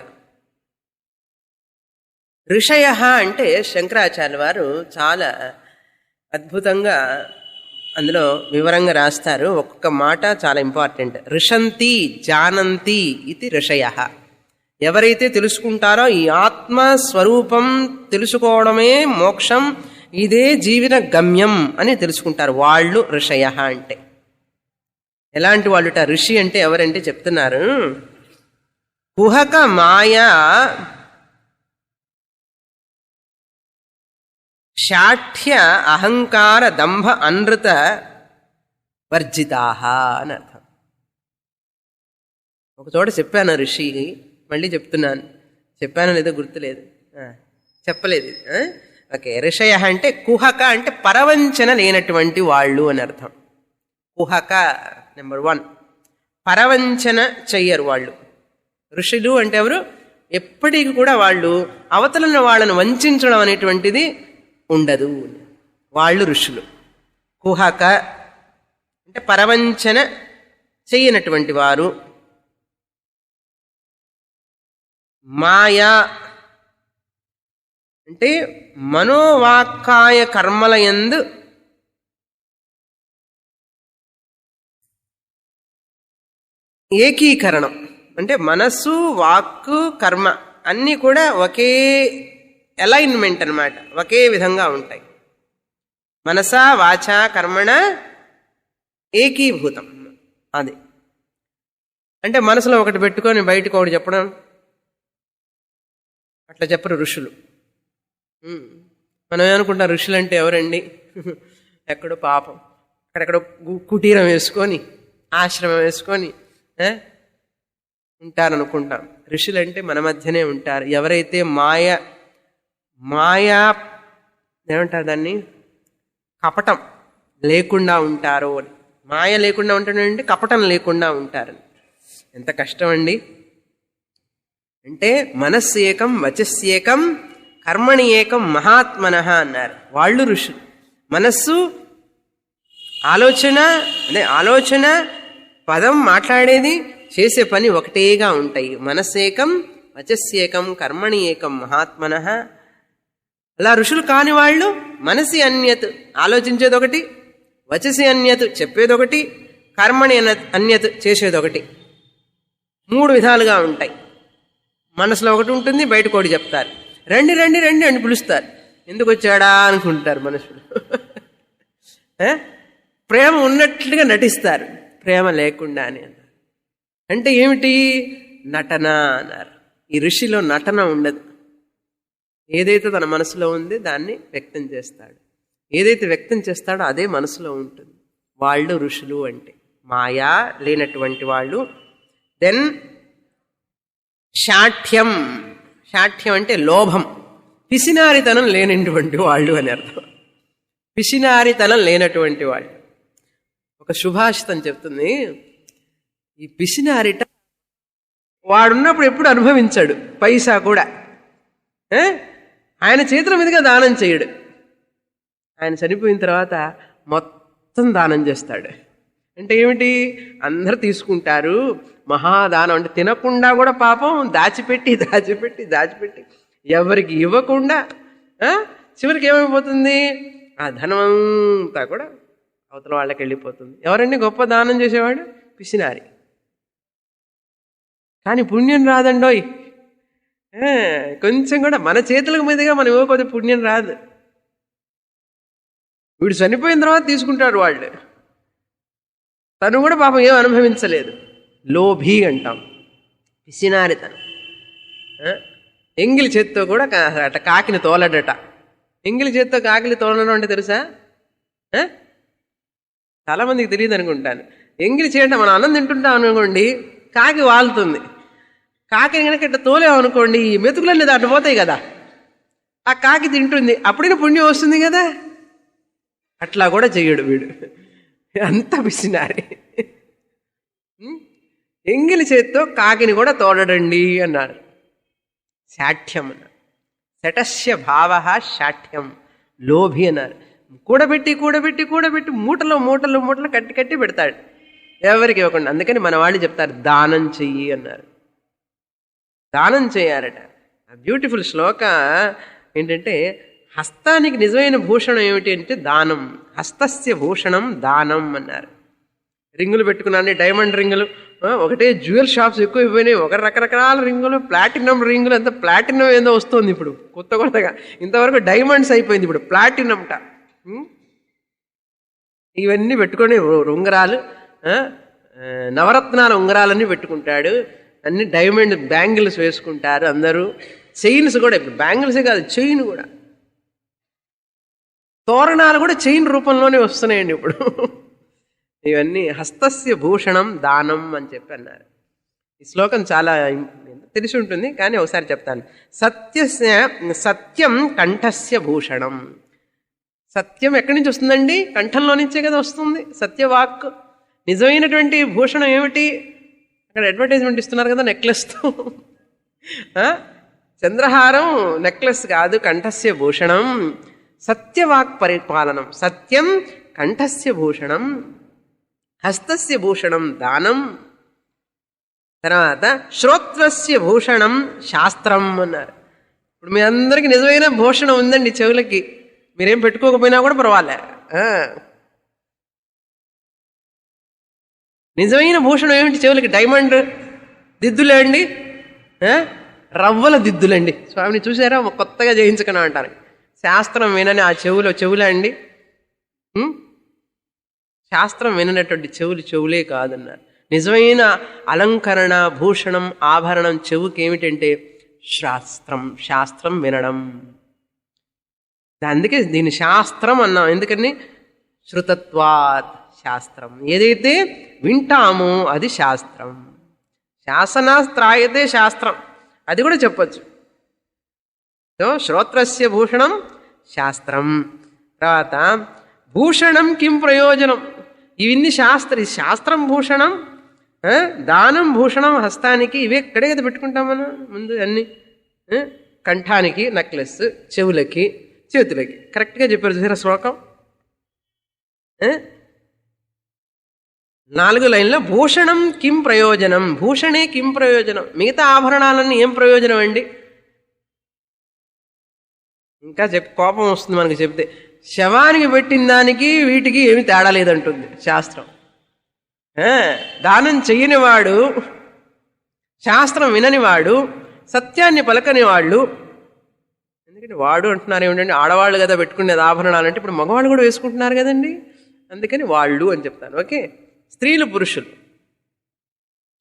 ఋషయః అంటే శంకరాచార్య వారు చాలా అద్భుతంగా అందులో వివరంగా రాస్తారు. ఒక్కొక్క మాట చాలా ఇంపార్టెంట్. ఋషంతి జానంతి ఇది ఋషయః. ఎవరైతే తెలుసుకుంటారో ఈ ఆత్మస్వరూపం తెలుసుకోవడమే మోక్షం, ఇదే జీవన గమ్యం అని తెలుసుకుంటారు, వాళ్ళు ఋషయః అంటే. ఎలాంటి వాళ్ళుట? ఋషి అంటే ఎవరంటే చెప్తున్నారు, కుహక మాయా శాఠ్య అహంకార దంభ అనృత వర్జితాః అని అర్థం. ఒక చోట చెప్పాను ఋషి, మళ్ళీ చెప్తున్నాను. చెప్పానో లేదో గుర్తులేదు, చెప్పలేదు. ఓకే. ఋషయ అంటే కుహక అంటే పరవంచన లేనటువంటి వాళ్ళు అని అర్థం. కుహక నెంబర్ 1, పరవంచన చెయ్యరు వాళ్ళు. ఋషులు అంటే ఎవరు? ఎప్పటికీ కూడా వాళ్ళు అవతలను వాళ్ళను వంచడం అనేటువంటిది ఉండదు, వాళ్ళు ఋషులు. కుహక అంటే పరవంచన చెయ్యనటువంటి వారు. మాయా అంటే మనోవాక్కాయ కర్మల యందు ఏకీకరణం. అంటే మనస్సు, వాక్కు, కర్మ అన్నీ కూడా ఒకే అలైన్మెంట్ అన్నమాట, ఒకే విధంగా ఉంటాయి. మనసా వాచా కర్మణ ఏకీభూతం. అది అంటే మనసులో ఒకటి పెట్టుకొని బయటకు ఒకటి చెప్పడం, అట్లా చెప్పరు ఋషులు. మనం ఏమనుకుంటాం ఋషులు అంటే ఎవరండి? ఎక్కడో పాపం అక్కడెక్కడో కుటీరం వేసుకొని, ఆశ్రమం వేసుకొని ఉంటారనుకుంటాం. ఋషులు అంటే మన మధ్యనే ఉంటారు. ఎవరైతే మాయా ఏమంటారు దాన్ని, కపటం లేకుండా ఉంటారో అని. మాయ లేకుండా ఉంటాడంటే కపటం లేకుండా ఉంటారని. ఎంత కష్టం అండి. అంటే మనస్సు ఏకం, వచస్యేకం, కర్మణి ఏకం మహాత్మనః అన్నారు. వాళ్ళు ఋషులు. మనస్సు, ఆలోచన, అదే ఆలోచన, పదం, మాట్లాడేది, చేసే పని ఒకటేగా ఉంటాయి. మనస్సేకం, వచస్యేకం, కర్మణి ఏకం మహాత్మనః. అలా ఋషులు కాని వాళ్ళు మనసి అన్యత్, ఆలోచించేది ఒకటి, వచసి అన్యత్, చెప్పేదొకటి, కర్మణి అన్యత్, చేసేదొకటి. 3 విధాలుగా ఉంటాయి. మనసులో ఒకటి ఉంటుంది, బయటకు ఒకటి చెప్తారు. రండి రండి రండి అని పిలుస్తారు. ఎందుకు వచ్చాడా అనుకుంటారు మనుషులు. ప్రేమ ఉన్నట్లుగా నటిస్తారు, ప్రేమ లేకుండా అని అన్నారు. అంటే ఏమిటి? నటన అన్నారు. ఈ ఋషిలో నటన ఉండదు. ఏదైతే తన మనసులో ఉంది దాన్ని వ్యక్తం చేస్తాడు. ఏదైతే వ్యక్తం చేస్తాడో అదే మనసులో ఉంటుంది. వాళ్ళు ఋషులు అంటే మాయా లేనటువంటి వాళ్ళు. దెన్ శాఠ్యం. శాఠ్యం అంటే లోభం, పిసినారితనం లేనటువంటి వాళ్ళు అని అర్థం. పిసినారితనం లేనటువంటి వాళ్ళు. ఒక సుభాషితం చెప్తుంది, ఈ పిసినారిట వాడున్నప్పుడు ఎప్పుడు అనుభవించాడు పైసా కూడా. ఆయన చేతుల మీదుగా దానం చేయడు. ఆయన చనిపోయిన తర్వాత మొత్తం దానం చేస్తాడు. అంటే ఏమిటి? అందరు తీసుకుంటారు, మహాదానం. అంటే తినకుండా కూడా పాపం దాచిపెట్టి దాచిపెట్టి దాచిపెట్టి ఎవరికి ఇవ్వకుండా చివరికి ఏమైపోతుంది? ఆ ధనమంతా కూడా అవతల వాళ్ళకి వెళ్ళిపోతుంది. ఎవరండి గొప్ప దానం చేసేవాడు? పిసినారి. కానీ పుణ్యం రాదండోయ్. కొంచెం కూడా మన చేతుల మీదుగా మనం ఇవ్వకపోతే పుణ్యం రాదు. వీడు చనిపోయిన తర్వాత తీసుకుంటారు వాళ్ళు. తను కూడా పాపం ఏం అనుభవించలేదు. లోభి అంటాం, పిసినారితనం. ఎంగిలి చేత్తో కూడా అట కాకిని తోలడట. ఎంగిలి చేత్తో కాకిని తోలడం అంటే తెలుసా? చాలామందికి తెలియదు అనుకుంటాను. ఎంగిలి చేయంటే మనం అన్నం తింటుంటాం అనుకోండి, కాకి వాలుతుంది. కాకిని కనుక ఇట్లా తోలేమనుకోండి, ఈ మెతుకులన్నీ దాటి పోతాయి కదా, ఆ కాకి తింటుంది, అప్పుడైనా పుణ్యం వస్తుంది కదా. అట్లా కూడా చెయ్యడు వీడు, అంత పిసినారి. ఎంగిలి చేత్తో కాకిని కూడా తోడడండి అన్నారు. శాఠ్యం అన్నారు. శటస్య భావ శాఠ్యం, లోభి అన్నారు. కూడబెట్టి కూడబెట్టి కూడబెట్టి మూటలో మూటలు మూటలు కట్టి కట్టి పెడతాడు, ఎవరికి ఇవ్వకుండా. అందుకని మన వాళ్ళు చెప్తారు దానం చెయ్యి అన్నారు. దానం చేయాలట. ఆ బ్యూటిఫుల్ శ్లోక ఏంటంటే, హస్తానికి నిజమైన భూషణం ఏమిటి అంటే దానం. హస్తస్య భూషణం దానం అన్నారు. రింగులు పెట్టుకున్నాను, డైమండ్ రింగులు, ఒకటే జ్యువెల్ షాప్స్ ఎక్కువైపోయినాయి. ఒక రకరకాల రింగులు, ప్లాటినం రింగులు, అంత ప్లాటినం ఏదో వస్తుంది ఇప్పుడు కొత్త కొత్తగా. ఇంతవరకు డైమండ్స్ అయిపోయింది, ఇప్పుడు ప్లాటినంట. ఇవన్నీ పెట్టుకొని ఉంగరాలు, నవరత్నాల ఉంగరాలన్నీ పెట్టుకుంటాడు, అన్ని డైమండ్ బ్యాంగిల్స్ వేసుకుంటారు అందరూ. చైన్స్ కూడా, ఇప్పుడు బ్యాంగిల్సే కాదు, చైన్ కూడా, తోరణాలు కూడా చైన్ రూపంలోనే వస్తున్నాయండి ఇప్పుడు. ఇవన్నీ హస్తస్య భూషణం దానం అని చెప్పి అన్నారు. ఈ శ్లోకం చాలా తెలిసి ఉంటుంది, కానీ ఒకసారి చెప్తాను. సత్యం కంఠస్య భూషణం. సత్యం ఎక్కడి నుంచి వస్తుందండి? కంఠంలో నుంచే కదా వస్తుంది. సత్యవాక్. నిజమైనటువంటి భూషణం ఏమిటి? అక్కడ అడ్వర్టైజ్మెంట్ ఇస్తున్నారు కదా నెక్లెస్తో. చంద్రహారం నెక్లెస్ కాదు, కంఠస్య భూషణం. సత్యవాక్ పరిపాలనం. సత్యం కంఠస్య భూషణం, హస్తస్య భూషణం దానం. తర్వాత శ్రోత్రస్య భూషణం శాస్త్రం అన్నారు. ఇప్పుడు మీ అందరికీ నిజమైన భూషణం ఉందండి చెవులకి, మీరేం పెట్టుకోకపోయినా కూడా పర్వాలే. నిజమైన భూషణం ఏమిటి చెవులకి? డైమండ్ దిద్దులే అండి, రవ్వల దిద్దులండి. స్వామిని చూసారా, కొత్తగా చేయించుకున్నా అంటారు. శాస్త్రం వినని ఆ చెవులే అండి. శాస్త్రం విననటువంటి చెవులే కాదన్నారు. నిజమైన అలంకరణ, భూషణం, ఆభరణం చెవుకి ఏమిటంటే శాస్త్రం వినడం. అందుకే దీన్ని శాస్త్రం అన్నాం. ఎందుకని? శృతత్వాత్ శాస్త్రం. ఏదైతే వింటామో అది శాస్త్రం. శాసనాస్త్రాయతే శాస్త్రం, అది కూడా చెప్పచ్చు. శ్రోత్రస్య భూషణం శాస్త్రం. తర్వాత భూషణం కిం ప్రయోజనం. ఇవన్నీ శాస్త్రం భూషణం, దానం భూషణం. హస్తానికి ఇవే ఎక్కడే కదా పెట్టుకుంటాం మనం ముందు అన్ని. కంఠానికి నెక్లెస్, చెవులకి, చేతులకి. కరెక్ట్గా చెప్పారు చూసారా శ్లోకం. 4 లైన్లో భూషణం కిం ప్రయోజనం. భూషణే కిం ప్రయోజనం. మిగతా ఆభరణాలన్నీ ఏం ప్రయోజనం అండి? ఇంకా కోపం వస్తుంది మనకి చెప్తే. శవానికి పెట్టిన దానికి వీటికి ఏమి తేడా లేదంటుంది శాస్త్రం. దానం చెయ్యనివాడు, శాస్త్రం విననివాడు, సత్యాన్ని పలకని వాళ్ళు. ఎందుకంటే వాడు అంటున్నారు ఏమిటంటే, ఆడవాళ్ళు కదా పెట్టుకునేది ఆభరణాలు అంటే, ఇప్పుడు మగవాళ్ళు కూడా వేసుకుంటున్నారు కదండి, అందుకని వాళ్ళు అని చెప్తాను. ఓకే, స్త్రీలు పురుషులు.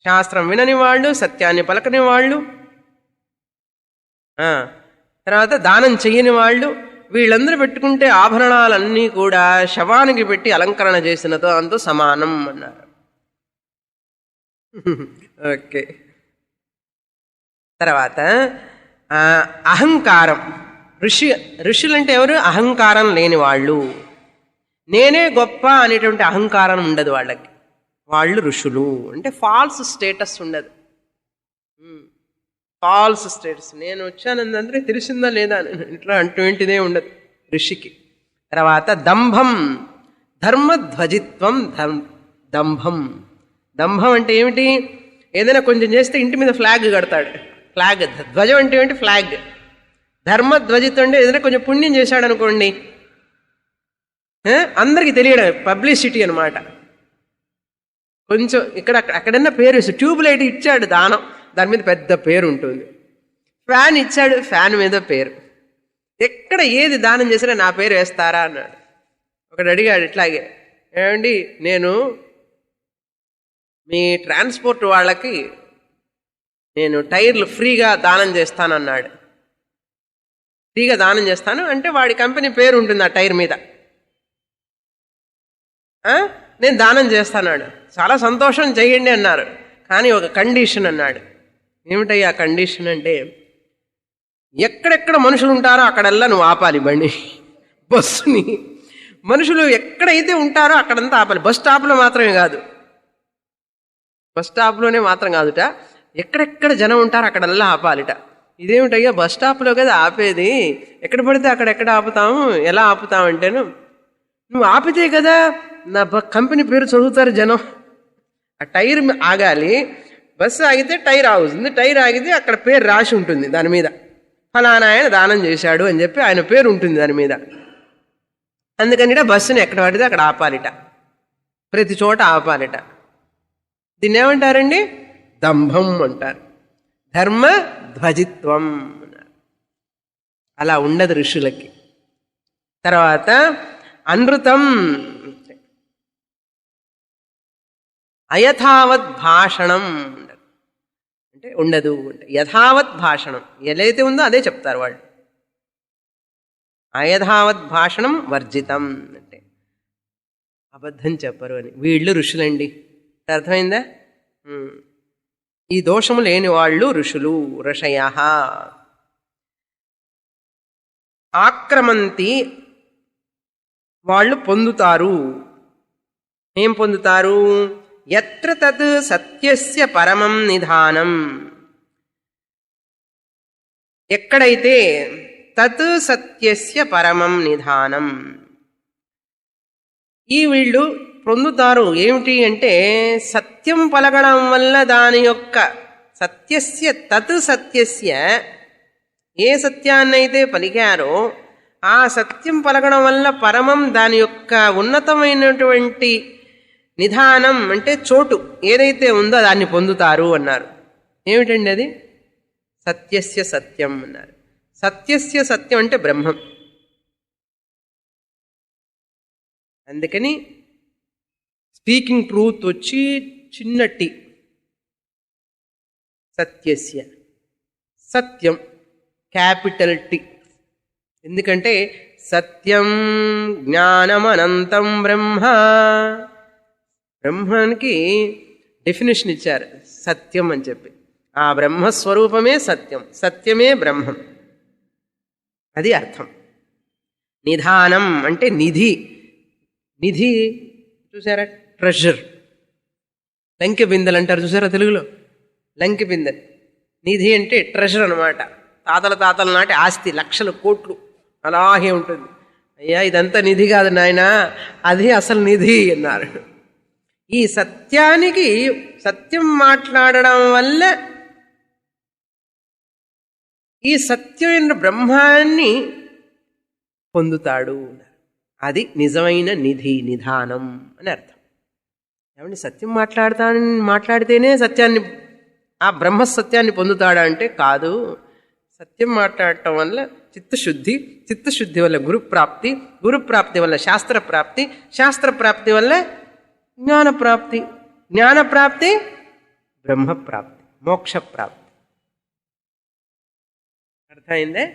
శాస్త్రం వినని వాళ్ళు, సత్యాన్ని పలకని వాళ్ళు, తర్వాత దానం చెయ్యని వాళ్ళు, వీళ్ళందరూ పెట్టుకుంటే ఆభరణాలన్నీ కూడా శవానికి పెట్టి అలంకరణ చేసినతో అంతో సమానం అన్నారు. ఓకే, తర్వాత అహంకారం. ఋషులంటే ఎవరు? అహంకారం లేని వాళ్ళు. నేనే గొప్ప అనేటువంటి అహంకారం ఉండదు వాళ్ళకి. వాళ్ళు ఋషులు. అంటే ఫాల్స్ స్టేటస్ ఉండదు. False status. నేను వచ్చానందంటే తెలిసిందా లేదా ఇట్లా అటువంటిదే ఉండదు ఋషికి. తర్వాత దంభం, ధర్మధ్వజిత్వం. దంభం. దంభం అంటే ఏమిటి? ఏదైనా కొంచెం చేస్తే ఇంటి మీద ఫ్లాగ్ కడతాడు. ఫ్లాగ్. ధ్వజం అంటే ఏంటి? ఫ్లాగ్. ధర్మధ్వజిత్వం అంటే ఏదైనా కొంచెం పుణ్యం చేశాడు అనుకోండి, అందరికీ తెలియడం, పబ్లిసిటీ అనమాట. కొంచెం ఇక్కడ అక్కడన్నా పేరు ట్యూబ్ లైట్ ఇచ్చాడు దానం, దాని మీద పెద్ద పేరు ఉంటుంది. ఫ్యాన్ ఇచ్చాడు, ఫ్యాన్ మీద పేరు. ఎక్కడ ఏది దానం చేసినా నా పేరు వేస్తారా అన్నాడు. ఒకడు అడిగాడు ఇట్లాగే, ఏమండి నేను మీ ట్రాన్స్పోర్ట్ వాళ్ళకి నేను టైర్లు ఫ్రీగా దానం చేస్తానన్నాడు. ఫ్రీగా దానం చేస్తాను అంటే వాడి కంపెనీ పేరు ఉంటుంది ఆ టైర్ మీద. నేను దానం చేస్తాన్నాడు. చాలా సంతోషం, చేయండి అన్నారు. కానీ ఒక కండిషన్ అన్నాడు. ఏమిటయ్యా కండిషన్ అంటే, ఎక్కడెక్కడ మనుషులు ఉంటారో అక్కడల్లా నువ్వు ఆపాలి బండి, బస్సుని. మనుషులు ఎక్కడైతే ఉంటారో అక్కడంతా ఆపాలి. బస్ స్టాప్లో మాత్రమే కాదు, బస్ స్టాప్లోనే మాత్రం కాదుట, ఎక్కడెక్కడ జనం ఉంటారో అక్కడల్లా ఆపాలిట. ఇదేమిటయ్యా బస్ స్టాప్లో కదా ఆపేది, ఎక్కడ పడితే అక్కడెక్కడ ఆపుతాము, ఎలా ఆపుతామంటేను, నువ్వు ఆపితే కదా నా కంపెనీ పేరు చదువుతారు జనం. ఆ టైర్ ఆగాలి, బస్సు ఆగితే టైర్ ఆగుతుంది, టైర్ ఆగితే అక్కడ పేరు రాసి ఉంటుంది దాని మీద, ఫలానా ఆయన దానం చేశాడు అని చెప్పి ఆయన పేరు ఉంటుంది దాని మీద. అందుకని బస్సుని ఎక్కడ పడితే అక్కడ ఆపాలిట, ప్రతి చోట ఆపాలిట. దీన్ని ఏమంటారండి? దంభం అంటారు. ధర్మ ధ్వజిత్వం అన్నారు. అలా ఉండదు ఋషులకి. తర్వాత అనృతం, అయథావత్ భాషణం అంటే ఉండదు. అంటే యథావత్ భాషణం ఏదైతే ఉందో అదే చెప్తారు వాళ్ళు. అయథావత్ భాషణం వర్జితం అంటే అబద్ధం చెప్పరు అని. వీళ్ళు ఋషులండి. అర్థమైందా? ఈ దోషము లేని వాళ్ళు ఋషులు. ఋషయః ఆక్రమంతి, వాళ్ళు పొందుతారు. ఏం పొందుతారు? యత్ర తత్ సత్యస్య పరమం నిధానం, ఎక్కడైతే తత్ సత్యస్య పరమం నిధానం, ఈ వీళ్ళు పొందుతారు. ఏమిటి అంటే సత్యం పలకడం వల్ల దాని యొక్క సత్యస్య తత్ సత్యస్య, ఏ సత్యాన్నైతే పలికారో ఆ సత్యం పలకడం వల్ల పరమం దాని యొక్క ఉన్నతమైనటువంటి నిధానం అంటే చోటు ఏదైతే ఉందో దాన్ని పొందుతారు అన్నారు. ఏమిటండి అది? సత్యస్య సత్యం అన్నారు. సత్యస్య సత్యం అంటే బ్రహ్మం. అందుకని స్పీకింగ్ ట్రూత్ వచ్చి చిన్న టి, సత్యస్య సత్యం క్యాపిటల్ టి. ఎందుకంటే సత్యం జ్ఞానమనంతం బ్రహ్మ, బ్రహ్మానికి డెఫినేషన్ ఇచ్చారు సత్యం అని చెప్పి. ఆ బ్రహ్మస్వరూపమే సత్యం, సత్యమే బ్రహ్మం, అది అర్థం. నిధానం అంటే నిధి. నిధి చూసారా? ట్రెజర్. లంకె బిందెలు అంటారు చూసారా తెలుగులో? లంకె బిందెలు. నిధి అంటే ట్రెజర్ అనమాట. తాతల నాటి ఆస్తి, లక్షల కోట్లు అలాగే ఉంటుంది. అయ్యా ఇదంతా నిధి కాదు నాయనా, అది అసలు నిధి అన్నారు. ఈ సత్యానికి, సత్యం మాట్లాడడం వల్ల ఈ సత్యమైన బ్రహ్మాన్ని పొందుతాడు. అది నిజమైన నిధి, నిధానం అని అర్థం. ఏమంటే సత్యం మాట్లాడితేనే సత్యాన్ని, ఆ బ్రహ్మసత్యాన్ని పొందుతాడా అంటే కాదు. సత్యం మాట్లాడటం వల్ల చిత్తశుద్ధి, చిత్తశుద్ధి వల్ల గురుప్రాప్తి, గురుప్రాప్తి వల్ల శాస్త్రప్రాప్తి, శాస్త్రప్రాప్తి వల్ల జ్ఞానప్రాప్తి, జ్ఞానప్రాప్తి బ్రహ్మప్రాప్తి, మోక్షప్రాప్తి. అర్థమైందే?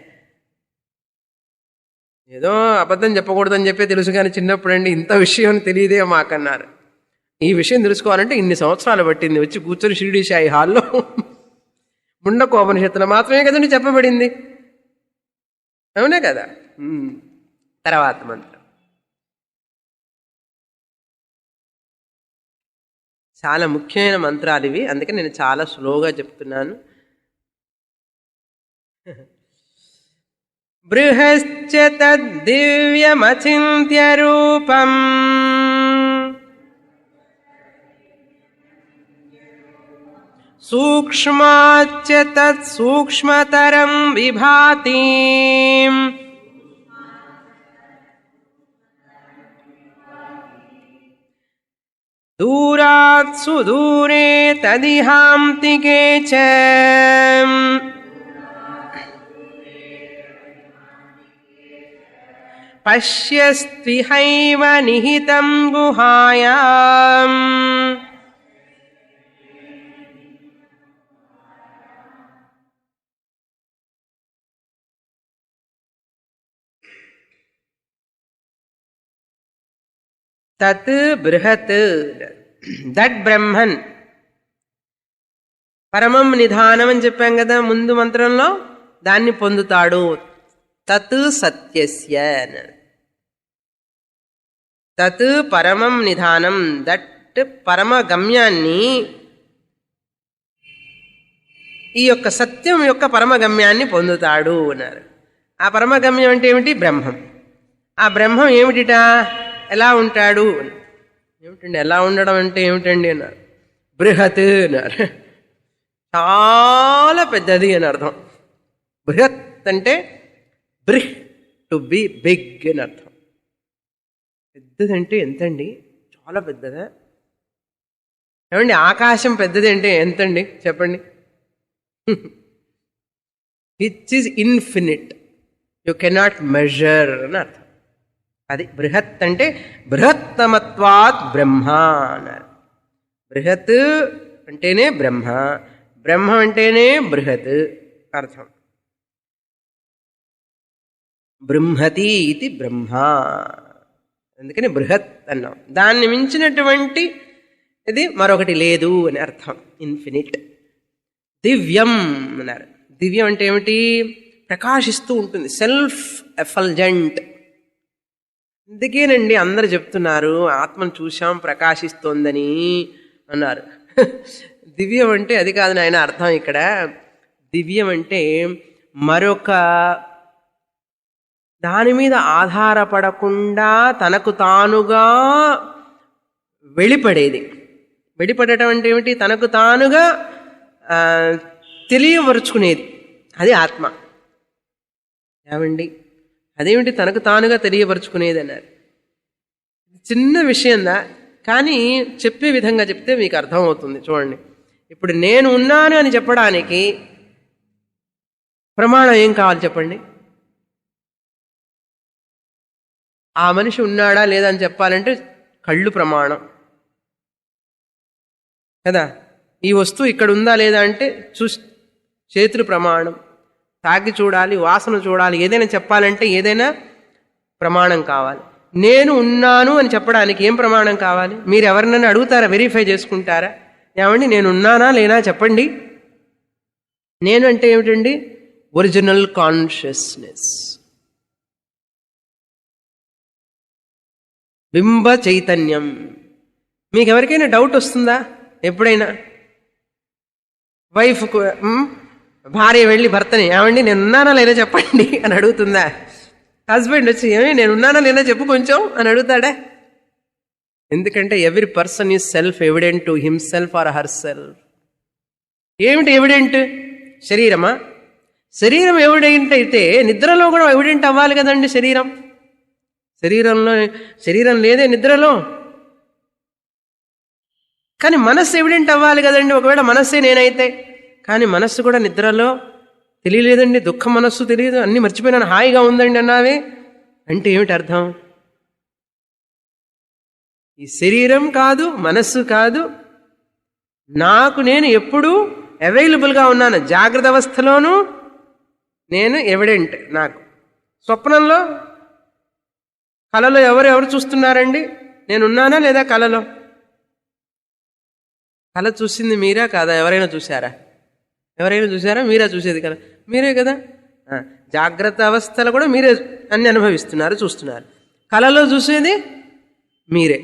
ఏదో అబద్ధం చెప్పకూడదని చెప్పే తెలుసు కానీ చిన్నప్పుడండి ఇంత విషయం తెలియదే మాకన్నారు. ఈ విషయం తెలుసుకోవాలంటే ఇన్ని సంవత్సరాలు పట్టింది. వచ్చి కూర్చొని షిరిడి సాయి హాల్లో ముండకోపనిషత్తులో మాత్రమే కదండి చెప్పబడింది. అవునా కదా. తర్వాత మంత్రం చాలా ముఖ్యమైన మంత్రాలు ఇవి, అందుకే నేను చాలా స్లోగా చెప్తున్నాను. బృహశ్చ తద్దివ్యమచింత్య రూపం సూక్ష్మాచ్చ తత్సూక్ష్మతరం విభాతి దూరాత్ సుదూరే తదిహాంతికే చ పశ్యస్త్విహైవ నిహితం గుహాయాం తత్ బృహత్. దట్ బ్రహ్మన్ పరమం నిధానం అని చెప్పాం కదా ముందు మంత్రంలో, దాన్ని పొందుతాడు. తత్ సత్యస్య. తత్ పరమం నిధానం, దట్ పరమ గమ్యాన్ని, ఈ యొక్క సత్యం యొక్క పరమగమ్యాన్ని పొందుతాడు అన్నారు. ఆ పరమగమ్యం అంటే ఏమిటి? బ్రహ్మం. ఆ బ్రహ్మం ఏమిటిట? ఎలా ఉంటాడు? ఏమిటండి ఎలా ఉండడం అంటే ఏమిటండి అన్నారు. బృహత్ అన్నారు. చాలా పెద్దది అని అర్థం. బృహత్ అంటే బృహ్, టు బి బిగ్ అని అర్థం. పెద్దదంటే ఎంతండి? చాలా పెద్దదా? ఏమండి ఆకాశం పెద్దది అంటే ఎంతండి చెప్పండి? Which is infinite, you cannot measure అని అర్థం. అది బృహత్ అంటే బృహత్తమత్వాత్ బ్రహ్మ అన్నారు. బృహత్ అంటేనే బ్రహ్మ, బ్రహ్మ అంటేనే బృహత్ అర్థం. బృంహతి ఇది బ్రహ్మ, అందుకని బృహత్ అన్నాం. దాన్ని మించినటువంటి ఇది మరొకటి లేదు అని అర్థం. ఇన్ఫినిట్. దివ్యం అన్నారు. దివ్యం అంటే ఏమిటి? ప్రకాశిస్తూ ఉంటుంది, సెల్ఫ్ ఎఫల్జెంట్. అందుకేనండి అందరు చెప్తున్నారు ఆత్మను చూశాం ప్రకాశిస్తోందని అన్నారు. దివ్యం అంటే అది కాదు నాయన అర్థం ఇక్కడ. దివ్యం అంటే మరొక దాని మీద ఆధారపడకుండా తనకు తానుగా వెళ్ళిపడేది. వెళ్ళిపడటం అంటే ఏమిటి? తనకు తానుగా తెలియపరుచుకునేది, అది ఆత్మ. ఏమండి అదేమిటి తనకు తానుగా తెలియపరుచుకునేది అన్నారు. చిన్న విషయందా, కానీ చెప్పే విధంగా చెప్తే మీకు అర్థమవుతుంది. చూడండి, ఇప్పుడు నేను ఉన్నాను అని చెప్పడానికి ప్రమాణం ఏం కావాలి చెప్పండి? ఆ మనిషి ఉన్నాడా లేదా అని చెప్పాలంటే కళ్ళు ప్రమాణం కదా. ఈ వస్తువు ఇక్కడ ఉందా లేదా అంటే చేతులు ప్రమాణం. తాకి చూడాలి, వాసన చూడాలి, ఏదైనా చెప్పాలంటే ఏదైనా ప్రమాణం కావాలి. నేను ఉన్నాను అని చెప్పడానికి ఏం ప్రమాణం కావాలి? మీరు ఎవరినైనా అడుగుతారా? వెరిఫై చేసుకుంటారా? ఏమండి నేను ఉన్నానా లేనా చెప్పండి. నేను అంటే ఏమిటండి? ఒరిజినల్ కాన్షియస్నెస్, బింబ చైతన్యం. మీకు ఎవరికైనా డౌట్ వస్తుందా ఎప్పుడైనా? వైఫ్ భార్య వెళ్ళి భర్తని ఏమండి నేను ఉన్నానా లేదా చెప్పండి అని అడుగుతుందా? హస్బెండ్ వచ్చి ఏమి నేను ఉన్నానా లేదా చెప్పు కొంచెం అని అడుగుతాడా? ఎందుకంటే every person is self evident to himself or her self. ఏమిటి ఎవిడెంట్? శరీరమా? శరీరం ఎవిడెంట్ అయితే నిద్రలో కూడా ఎవిడెంట్ అవ్వాలి కదండి. శరీరం లేదే నిద్రలో, కానీ మనస్సు ఎవిడెంట్ అవ్వాలి కదండి. ఒకవేళ మనస్సే నేనైతే, కానీ మనస్సు కూడా నిద్రలో తెలియలేదండి, దుఃఖ మనస్సు తెలియదు, అన్నీ మర్చిపోయినాను, హాయిగా ఉందండి అన్నావే అంటే ఏమిటి అర్థం? ఈ శరీరం కాదు, మనస్సు కాదు, నాకు నేను ఎప్పుడూ అవైలబుల్గా ఉన్నాను. జాగ్రత్త అవస్థలోనూ నేను ఎవిడెంట్. నాకు స్వప్నంలో, కలలో ఎవరు చూస్తున్నారండి? నేనున్నానా లేదా కలలో? కళ చూసింది మీరా కాదా? ఎవరైనా చూశారా? ఎవరైనా చూసారా? మీరే చూసేది కదా, మీరే కదా. జాగ్రత్త అవస్థలు కూడా మీరే అన్ని అనుభవిస్తున్నారు, చూస్తున్నారు. కళలో చూసేది మీరే.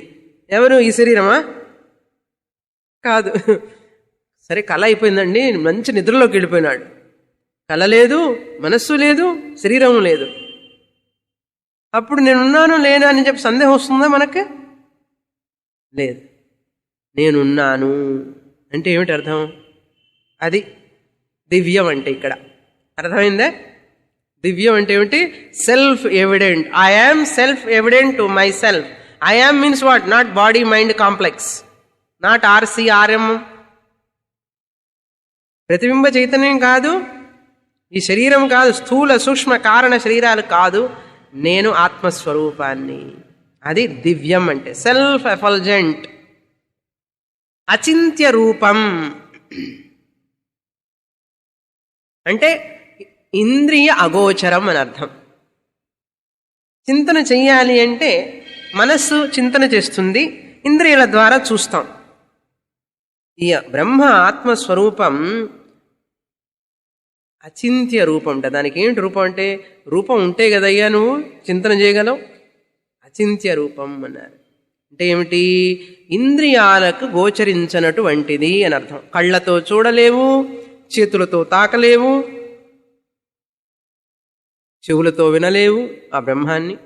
ఎవరు? ఈ శరీరమా? కాదు. సరే, కళ అయిపోయిందండి, మంచి నిద్రలోకి వెళ్ళిపోయినాడు. కళ లేదు, మనస్సు లేదు, శరీరం లేదు. అప్పుడు నేనున్నాను లేనా అని చెప్పి సందేహం వస్తుందా మనకి? లేదు. నేనున్నాను అంటే ఏమిటి అర్థం? అది దివ్యం అంటే ఇక్కడ అర్థమైందా? దివ్యం అంటే ఏమిటి? Self evident. I am self evident to my self. I am means what? Not body mind complex, not RC RM. ప్రతిబింబ చైతన్యం కాదు, ఈ శరీరం కాదు, స్థూల సూక్ష్మ కారణ శరీరాలు కాదు, నేను ఆత్మస్వరూపాన్ని. అది దివ్యం అంటే. సెల్ఫ్ ఎఫల్జెంట్, అచింత్య రూపం అంటే ఇంద్రియ అగోచరం అని అర్థం. చింతన చెయ్యాలి అంటే మనస్సు చింతన చేస్తుంది, ఇంద్రియాల ద్వారా చూస్తాం. ఈ బ్రహ్మ ఆత్మస్వరూపం అచింత్య రూపం అంటే దానికి ఏంటి రూపం అంటే? రూపం ఉంటే కదయ్యా నువ్వు చింతన చేయగలవు. అచింత్య రూపం అన్నారు అంటే ఏమిటి? ఇంద్రియాలకు గోచరించనటువంటిది అని అర్థం. కళ్ళతో చూడలేవు, చేతులతో తాకలేవు, చెవులతో వినలేవు ఆ బ్రహ్మాన్ని,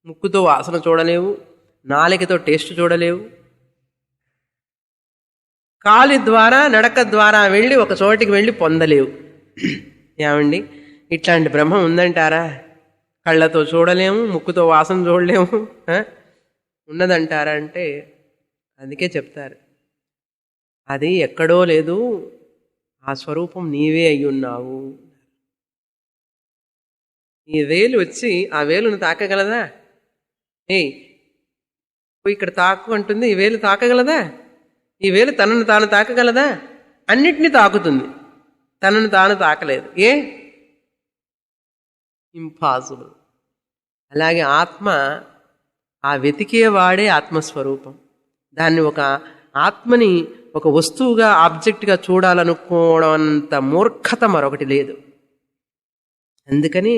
ముక్కుతో వాసన చూడలేవు, నాలికతో టేస్ట్ చూడలేవు, కాలి ద్వారా నడక ద్వారా వెళ్ళి ఒక చోటికి వెళ్ళి పొందలేవు. ఏమండి, ఇట్లాంటి బ్రహ్మం ఉందంటారా? కళ్ళతో చూడలేము, ముక్కుతో వాసన చూడలేము, ఉన్నదంటారా అంటే అందుకే చెప్తారు అది ఎక్కడో లేదు, ఆ స్వరూపం నీవే అయ్యున్నావు. ఈ వేలు వచ్చి ఆ వేలును తాకగలదా? ఇక్కడ తాకు అంటుంది, ఈ వేలు తాకగలదా? ఈ వేలు తనను తాను తాకగలదా? అన్నిటినీ తాకుతుంది, తనను తాను తాకలేదు. ఇంపాసిబుల్. అలాగే ఆత్మ, ఆ వెతికేవాడే ఆత్మస్వరూపం. దాన్ని ఒక ఆత్మని ఒక వస్తువుగా ఆబ్జెక్ట్గా చూడాలనుకోవడం అంత మూర్ఖత మరొకటి లేదు. అందుకని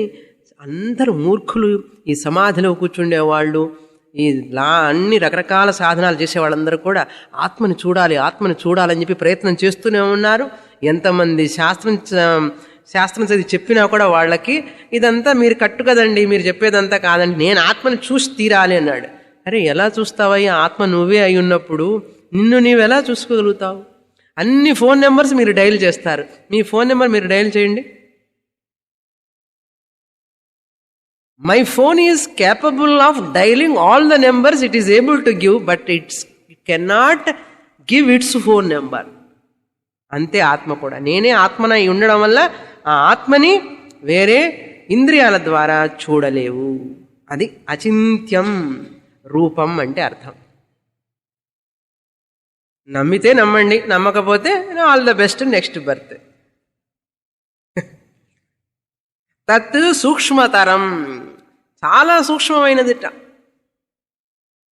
అందరూ మూర్ఖులు. ఈ సమాధిలో కూర్చుండేవాళ్ళు, ఈ అన్ని రకరకాల సాధనాలు చేసే వాళ్ళందరూ కూడా ఆత్మని చూడాలి, ఆత్మని చూడాలని చెప్పి ప్రయత్నం చేస్తూనే ఉన్నారు. ఎంతమంది శాస్త్రం చదివి చెప్పినా కూడా వాళ్ళకి ఇదంతా మీరు కట్టు కదండి, మీరు చెప్పేదంతా కాదండి, నేను ఆత్మని చూసి తీరాలి అన్నాడు. అరే, ఎలా చూస్తావయ్యా? ఆత్మ నువ్వే అయి ఉన్నప్పుడు నిన్ను నీవెలా చూసుకోగలుగుతావు? అన్ని ఫోన్ నెంబర్స్ మీరు డైల్ చేస్తారు. మీ ఫోన్ నెంబర్ మీరు డైల్ చేయండి. My phone is capable of dialling all the numbers it is able to give, but it cannot give it's phone number. అంతే ఆత్మ కూడా. నేనే ఆత్మనై ఉండడం వల్ల ఆ ఆత్మని వేరే ఇంద్రియాల ద్వారా చూడలేవు. అది అచింత్యం రూపం అంటే అర్థం. నమ్మితే నమ్మండి, నమ్మకపోతే all the best, next birth. తత్ సూక్ష్మతరం, చాలా సూక్ష్మమైనదిట.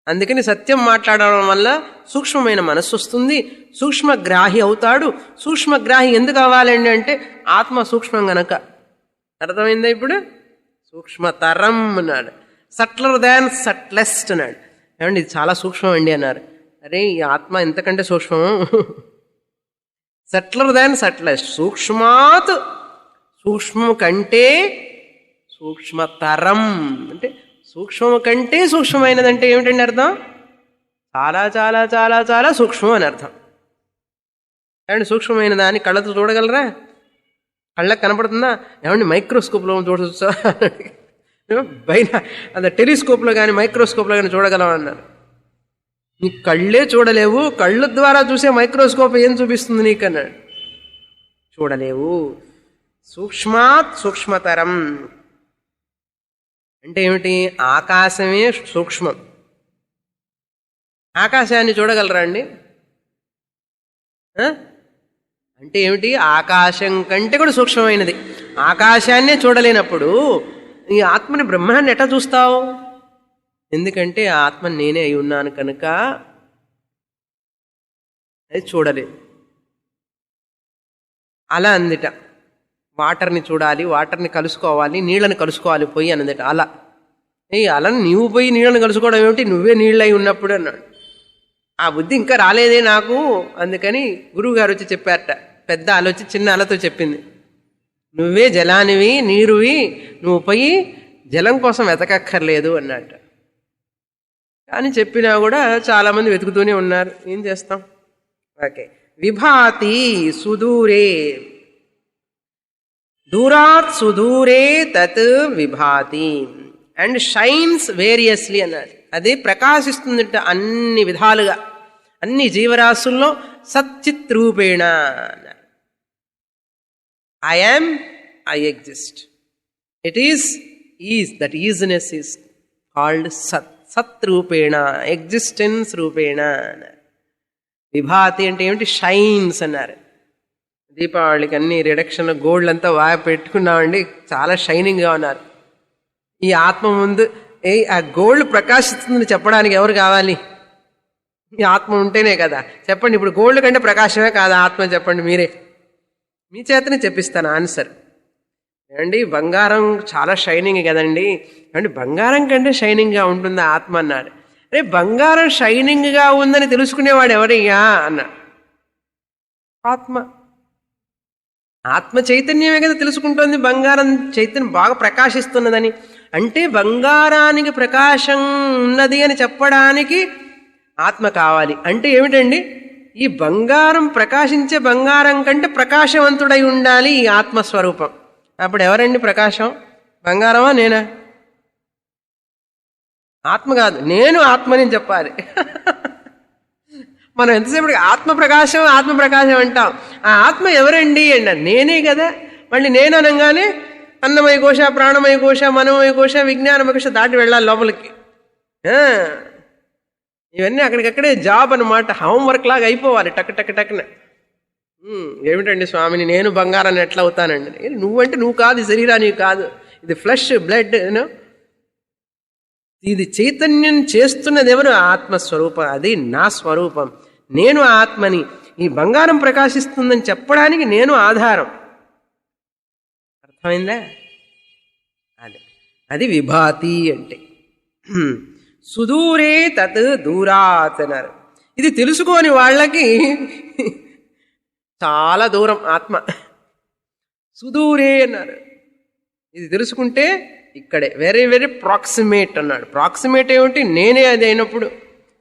అందుకని సత్యం మాట్లాడడం వల్ల సూక్ష్మమైన మనస్సు వస్తుంది, సూక్ష్మగ్రాహి అవుతాడు. సూక్ష్మగ్రాహి ఎందుకు అవ్వాలండి అంటే ఆత్మ సూక్ష్మం గనక. అర్థమైందా ఇప్పుడు? సూక్ష్మతరం అన్నాడు. సట్లర్ దాన్ సట్లెస్ట్ అన్నాడు. ఏమండి ఇది చాలా సూక్ష్మం అండి అన్నారు. అరే, ఈ ఆత్మ ఎంతకంటే సూక్ష్మం. సట్లర్ దాన్ సట్లెస్ట్, సూక్ష్మాత్ సూక్ష్మం కంటే సూక్ష్మతరం అంటే సూక్ష్మము కంటే సూక్ష్మమైనదంటే ఏమిటండి అర్థం? చాలా చాలా చాలా చాలా సూక్ష్మం అని అర్థం. ఏమండి, సూక్ష్మమైన దాన్ని కళ్ళతో చూడగలరా? కళ్ళకు కనపడుతుందా? ఏమండి మైక్రోస్కోప్లో చూడొచ్చా? బయట అదే టెలిస్కోప్లో కానీ మైక్రోస్కోప్లో కానీ చూడగలమన్నారు. నీ కళ్ళే చూడలేవు, కళ్ళ ద్వారా చూసే మైక్రోస్కోప్ ఏం చూపిస్తుంది నీకన్నాడు. చూడలేవు. సూక్ష్మాత్ సూక్ష్మతరం అంటే ఏమిటి? ఆకాశమే సూక్ష్మం. ఆకాశాన్ని చూడగలరా అండి? అంటే ఏమిటి? ఆకాశం కంటే కూడా సూక్ష్మమైనది. ఆకాశాన్నే చూడలేనప్పుడు ఈ ఆత్మని, బ్రహ్మాన్ని ఎట్లా చూస్తావు? ఎందుకంటే ఆ ఆత్మ నేనే అయి ఉన్నాను కనుక అది చూడలేదు. అలా అందిట. వాటర్ని చూడాలి, వాటర్ని కలుసుకోవాలి, నీళ్ళని కలుసుకోవాలి పోయి అన్నదిట. అలా అలను నీవు పోయి నీళ్ళని కలుసుకోవడం ఏమిటి, నువ్వే నీళ్ళై ఉన్నప్పుడు అన్నాడు. ఆ బుద్ధి ఇంకా రాలేదే నాకు, అందుకని గురువుగారు వచ్చి చెప్పారట. పెద్ద అల వచ్చి చిన్న అలతో చెప్పింది, నువ్వే జలానివి, నీరువి, నువ్వు పోయి జలం కోసం వెతకక్కర్లేదు అన్నట్ట. కానీ చెప్పినా కూడా చాలామంది వెతుకుతూనే ఉన్నారు, ఏం చేస్తాం. ఓకే, విభాతి సుదూరే, దూరాత్ సుదూరే తత్ విభాతి అండ్ షైన్స్ వేరియస్లీ అన్నారు. అది ప్రకాశిస్తుందట అన్ని విధాలుగా, అన్ని జీవరాశుల్లో సచ్చిత్ రూపేణ అన్నారు. I am, I exist, it is that ఈజ్నెస్ is called సత్, సత్ రూపేణ, ఎగ్జిస్టెన్స్ రూపేణ అన్నారు. విభాతి అంటే ఏమిటి, షైన్స్ అన్నారు. దీపావళికి అన్ని రిడక్షన్ గోల్డ్ అంతా పెట్టుకున్నామండి, చాలా షైనింగ్గా ఉన్నారు. ఈ ఆత్మ ముందు ఆ గోల్డ్ ప్రకాశిస్తుందని చెప్పడానికి ఎవరు కావాలి? ఈ ఆత్మ ఉంటేనే కదా. చెప్పండి, ఇప్పుడు గోల్డ్ కంటే ప్రకాశమే కాదా ఆత్మ? చెప్పండి మీరే, మీ చేతనే చెప్పిస్తాను ఆన్సర్. ఏమండి బంగారం చాలా షైనింగ్ కదండి, ఏమండి బంగారం కంటే షైనింగ్గా ఉంటుందా ఆత్మ అన్నారు. అరే బంగారం షైనింగ్గా ఉందని తెలుసుకునేవాడు ఎవరయ్యా అన్నా? ఆత్మ. ఆత్మ చైతన్యమే కదా తెలుసుకుంటోంది బంగారం చైతన్యం బాగా ప్రకాశిస్తున్నదని. అంటే బంగారానికి ప్రకాశం ఉన్నది అని చెప్పడానికి ఆత్మ కావాలి. అంటే ఏమిటండి, ఈ బంగారం ప్రకాశించే బంగారం కంటే ప్రకాశవంతుడై ఉండాలి ఈ ఆత్మస్వరూపం. అప్పుడు ఎవరండి ప్రకాశం, బంగారమా నేనా? ఆత్మ కాదు, నేను ఆత్మని చెప్పాలి. మనం ఎంతసేపు ఆత్మ ప్రకాశం అంటాం. ఆ ఆత్మ ఎవరండి అన్నారు, నేనే కదా. మళ్ళీ నేను అనగానే అన్నమయ కోశ, ప్రాణమయ కోశ, మనోమయ కోశ, విజ్ఞానమయ కోశ దాటి వెళ్ళాలి లోపలికి. ఇవన్నీ అక్కడికక్కడే జాబ్ అనమాట, హోంవర్క్ లాగా అయిపోవాలి టక్ టక్ టక్న. ఏమిటండి స్వామిని నేను బంగారాన్ని ఎట్లా అవుతానండి? నువ్వంటే నువ్వు కాదు, శరీరానికి కాదు, ఇది ఫ్లెష్ బ్లడ్. ఇది చైతన్యం చేస్తున్నది ఎవరు? ఆత్మస్వరూపం. అది నా స్వరూపం, నేను ఆత్మని. ఈ బంగారం ప్రకాశిస్తుందని చెప్పడానికి నేను ఆధారం. అర్థమైందా? అది విభాతి అంటే. సుదూరే తత్ దూరాత్ అన్నారు. ఇది తెలుసుకోని వాళ్ళకి చాలా దూరం ఆత్మ. సుదూరే అన్నారు. ఇది తెలుసుకుంటే ఇక్కడే, వెరీ వెరీ ప్రాక్సిమేట్ అన్నాడు. ప్రాక్సిమేట్ ఏమిటి, నేనే అది అయినప్పుడు.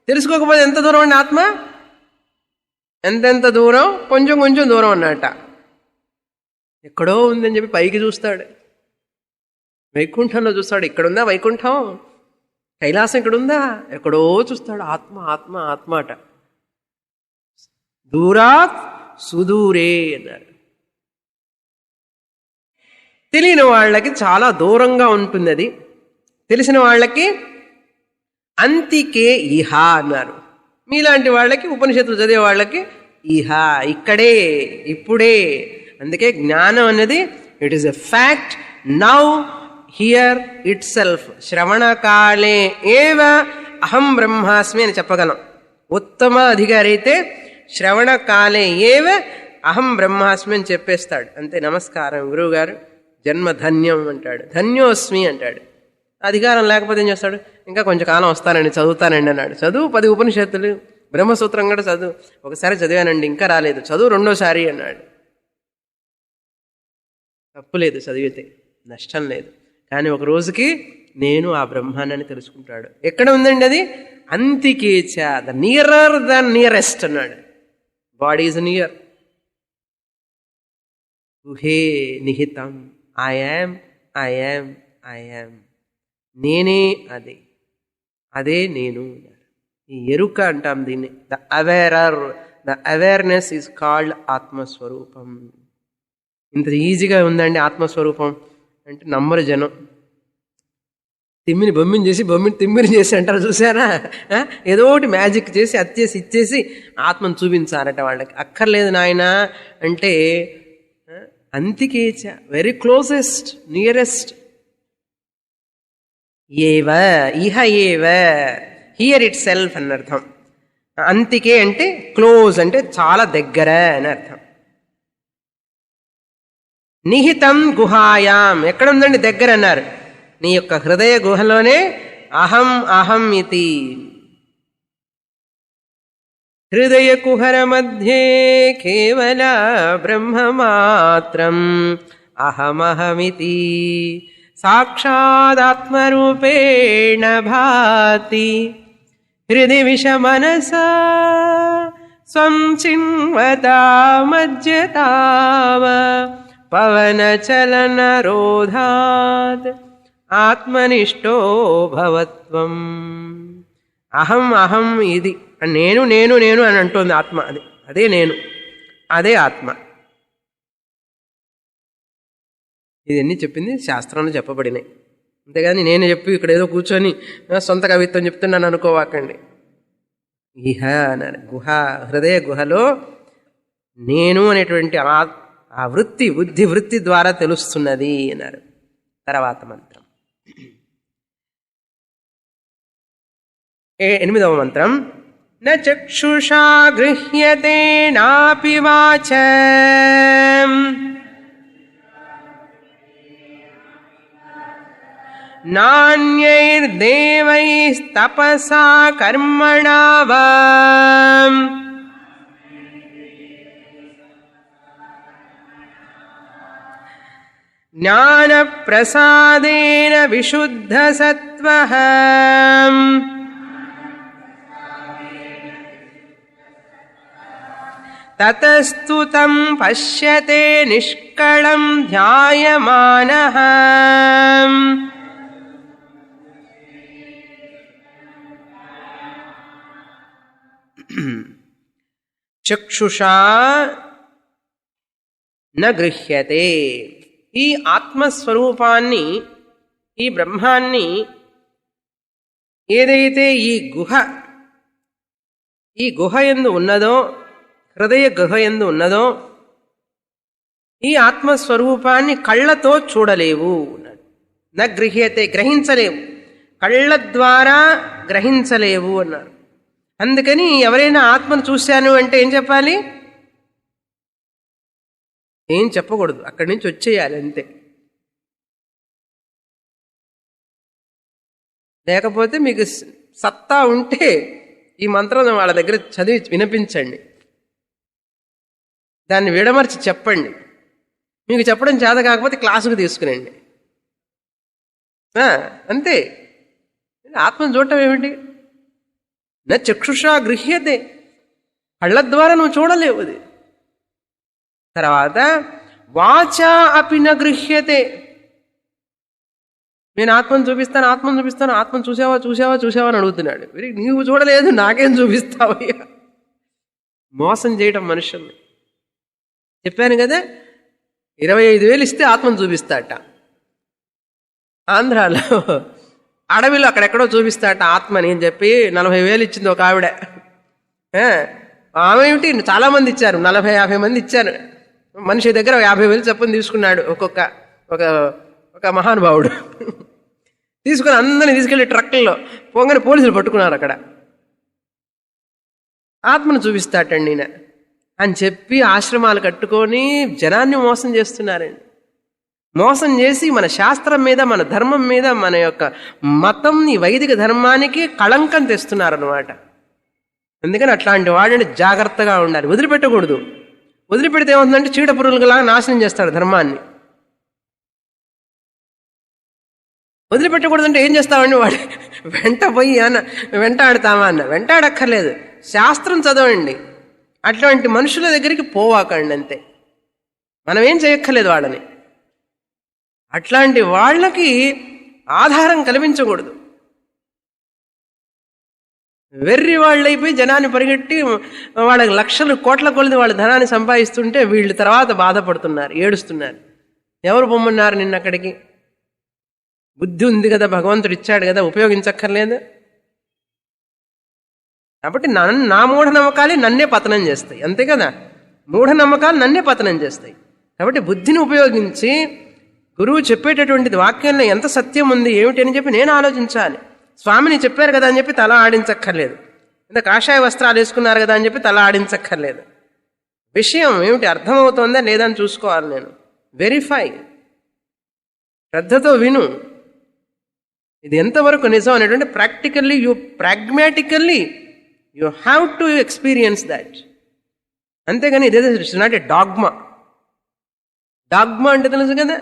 తెలుసుకోకపోతే ఎంత దూరం అండి ఆత్మ? ఎంతెంత దూరం, కొంచెం కొంచెం దూరం అన్నట. ఎక్కడో ఉందని చెప్పి పైకి చూస్తాడు, వైకుంఠంలో చూస్తాడు. ఇక్కడుందా వైకుంఠం, కైలాసం ఇక్కడుందా, ఎక్కడో చూస్తాడు. ఆత్మ ఆత్మ ఆత్మ అట. దూరాత్ సుదూరే అన్నారు. తెలియని వాళ్ళకి చాలా దూరంగా ఉంటుంది అది, తెలిసిన వాళ్ళకి అంతికే ఇహ అన్నారు. మీలాంటి వాళ్ళకి, ఉపనిషత్తులు చదివే వాళ్ళకి ఇహ, ఇక్కడే, ఇప్పుడే. అందుకే జ్ఞానం అనేది it is a fact, now, here itself. శ్రవణకాలే ఏవ అహం బ్రహ్మాస్మి అని చెప్పగలం. ఉత్తమ అధికారి అయితే శ్రవణకాలే ఏవ అహం బ్రహ్మాస్మి అని చెప్పేస్తాడు. అంతే, నమస్కారం గురువు గారు, జన్మధన్యం అంటాడు, ధన్యోస్మి అంటాడు. అధికారం లేకపోతే ఏం చేస్తాడు, ఇంకా కొంచెం కాలం వస్తానండి, చదువుతానండి అన్నాడు. చదువు 10 ఉపనిషత్తులు, బ్రహ్మసూత్రం కూడా చదువు. ఒకసారి చదివానండి, ఇంకా రాలేదు, చదువు రెండోసారి అన్నాడు. తప్పు లేదు, చదివితే నష్టం లేదు. కానీ ఒక రోజుకి నేను ఆ బ్రహ్మాన్ని తెలుసుకుంటాడు. ఎక్కడ ఉందండి అది? అంతికేచ, ద నియరర్ ద నియరెస్ట్ అన్నాడు. బాడీ ఈజ్ నియర్, గుహే నిహితం. I am, I am, I am. నేనే అది, అదే నేను. ఈ ఎరుక అంటాం దీన్ని. The awarer, the awareness is called ఆత్మస్వరూపం. ఇంత ఈజీగా ఉందండి ఆత్మస్వరూపం అంటే నమ్మరు జనం. తిమ్మిని బొమ్మిని చేసి, బొమ్మిని తిమ్మిని చేసి అంటారు చూసారా? ఏదో ఒకటి మ్యాజిక్ చేసి, అది చేసి, ఇచ్చేసి ఆత్మను చూపించారట వాళ్ళకి. అక్కర్లేదు నాయన అంటే అంతికేచ, వెరీ క్లోజెస్ట్, నియరెస్ట్. ఏవ, ఇహ ఏవ, హియర్ ఇట్ సెల్ఫ్ అని అర్థం. అంతికే అంటే క్లోజ్, అంటే చాలా దగ్గర అని అర్థం. నిహితం గుహాయాం, ఎక్కడుందండి? దగ్గర అన్నారు. నీ యొక్క హృదయ గుహలోనే అహం అహం ఇతి. హృదయ కుహర మధ్యే కేవల బ్రహ్మమాత్రం అహమహమితి సాక్షాదాత్మరూపేణ భాతి. హృది విషమనసా స్వం చిన్వతా మజ్జతావ పవన చలన రోధాత్ ఆత్మనిష్టో భవత్వం. అహం అహం ఇది నేను నేను నేను అని అంటోంది ఆత్మ. అదే నేను, అదే ఆత్మ. ఇదన్నీ చెప్పింది శాస్త్రంలో చెప్పబడినాయి. అంతేగాని నేను చెప్పి ఇక్కడ ఏదో కూర్చొని సొంత కవిత్వం చెప్తున్నాను అనుకోవాకండి. ఇహ అన్నారు గుహ, హృదయ గుహలో నేను అనేటువంటి ఆ వృత్తి, బుద్ధి వృత్తి ద్వారా తెలుస్తున్నది అన్నారు. తర్వాత మంత్రం 8వ మంత్రం. న చక్షుషా గృహ్యతే నాపి వాచ నాన్యైర్దేవైస్తపసా కర్మణా వా జ్ఞాన ప్రసాదేన విశుద్ధ సత్వః తతస్తు తం పశ్యతే నిష్కళం ధ్యాయమానః. చక్షుషా న గృహ్యతే. ఈ ఆత్మస్వరూపాన్ని, ఈ బ్రహ్మాన్ని ఏదైతే ఈ గుహ యందు ఉన్నదో, హృదయ గుహ యందు ఉన్నదో, ఈ ఆత్మస్వరూపాన్ని కళ్ళతో చూడలేవు. న గృహ్యతే, గ్రహించలేవు, కళ్ళ ద్వారా గ్రహించలేవు అన్నారు. అందుకని ఎవరైనా ఆత్మను చూశాను అంటే ఏం చెప్పాలి? ఏం చెప్పకూడదు, అక్కడి నుంచి వచ్చేయాలి అంతే. లేకపోతే మీకు సత్తా ఉంటే ఈ మంత్రం వాళ్ళ దగ్గర చదివి వినిపించండి, దాన్ని విడమర్చి చెప్పండి. మీకు చెప్పడం చేత కాకపోతే క్లాసుకు తీసుకురండి, అంతే. ఆత్మను చూడటం ఏమిటి? నా చక్షుషా గృహ్యతే, కళ్ళ ద్వారా నువ్వు చూడలేవు అది. తర్వాత వాచా అపి న గృహ్యతే. నేను ఆత్మను చూపిస్తాను, ఆత్మను చూపిస్తాను, ఆత్మను చూసావా చూసావా చూసావా అని అడుగుతున్నాడు. నీవు చూడలేదు, నాకేం చూపిస్తావయ్యా? మోసం చేయటం మనుషుల్ని. చెప్పాను కదా, 25,000 ఇస్తే ఆత్మను చూపిస్తాట. ఆంధ్రాలో అడవిలో అక్కడెక్కడో చూపిస్తాట ఆత్మని అని చెప్పి 40,000 ఇచ్చింది ఒక ఆవిడ. ఆమె ఏమిటి, చాలా మంది ఇచ్చారు, 40-50 మంది ఇచ్చారు. మనిషి దగ్గర 50,000 చొప్పున తీసుకున్నాడు ఒక మహానుభావుడు. తీసుకుని అందరినీ తీసుకెళ్లి ట్రక్కుల్లో పోగానే పోలీసులు పట్టుకున్నారు. అక్కడ ఆత్మను చూపిస్తాటండి ఈయన అని చెప్పి ఆశ్రమాలు కట్టుకొని జనాన్ని మోసం చేస్తున్నారండి. మోసం చేసి మన శాస్త్రం మీద, మన ధర్మం మీద, మన యొక్క మతం, ఈ వైదిక ధర్మానికి కళంకం తెస్తున్నారన్నమాట. అందుకని అట్లాంటి వాడిని జాగ్రత్తగా ఉండాలి, వదిలిపెట్టకూడదు. వదిలిపెడితే ఏమవుతుందంటే చీడ పురుగులాగా నాశనం చేస్తాడు ధర్మాన్ని. వదిలిపెట్టకూడదంటే ఏం చేస్తామండి, వాడు వెంట పోయి వెంటాడతామా అన్న, వెంటాడక్కర్లేదు, శాస్త్రం చదవండి. అట్లాంటి మనుషుల దగ్గరికి పోవాకండి, అంతే. మనం ఏం చేయక్కర్లేదు వాళ్ళని. అట్లాంటి వాళ్ళకి ఆధారం కల్పించకూడదు. వెర్రి వాళ్ళైపోయి జనాన్ని పరిగెట్టి వాళ్ళకి లక్షలు కోట్ల కొలది వాళ్ళ ధనాన్ని సంపాదిస్తుంటే వీళ్ళు తర్వాత బాధపడుతున్నారు, ఏడుస్తున్నారు. ఎవరు పొమ్మన్నారు నిన్న అక్కడికి? బుద్ధి ఉంది కదా, భగవంతుడు ఇచ్చాడు కదా, ఉపయోగించక్కర్లేదు. కాబట్టి నా మూఢనమ్మకాలే నన్నే పతనం చేస్తాయి, అంతే కదా. మూఢనమ్మకాలు నన్నే పతనం చేస్తాయి. కాబట్టి బుద్ధిని ఉపయోగించి గురువు చెప్పేటటువంటిది వాక్యంలో ఎంత సత్యం ఉంది ఏమిటి అని చెప్పి నేను ఆలోచించాలి. స్వామిని చెప్పారు కదా అని చెప్పి తల ఆడించక్కర్లేదు, ఇంత కాషాయ వస్త్రాలు వేసుకున్నారు కదా అని చెప్పి తల ఆడించక్కర్లేదు. విషయం ఏమిటి, అర్థమవుతోందా లేదా అని చూసుకోవాలి నేను. వెరిఫై, శ్రద్ధతో విను. ఇది ఎంతవరకు నిజం అనేటువంటి pragmatically you have to experience that. అంతేగాని it's not a dogma. Dogma అంటే తెలుసు కదా,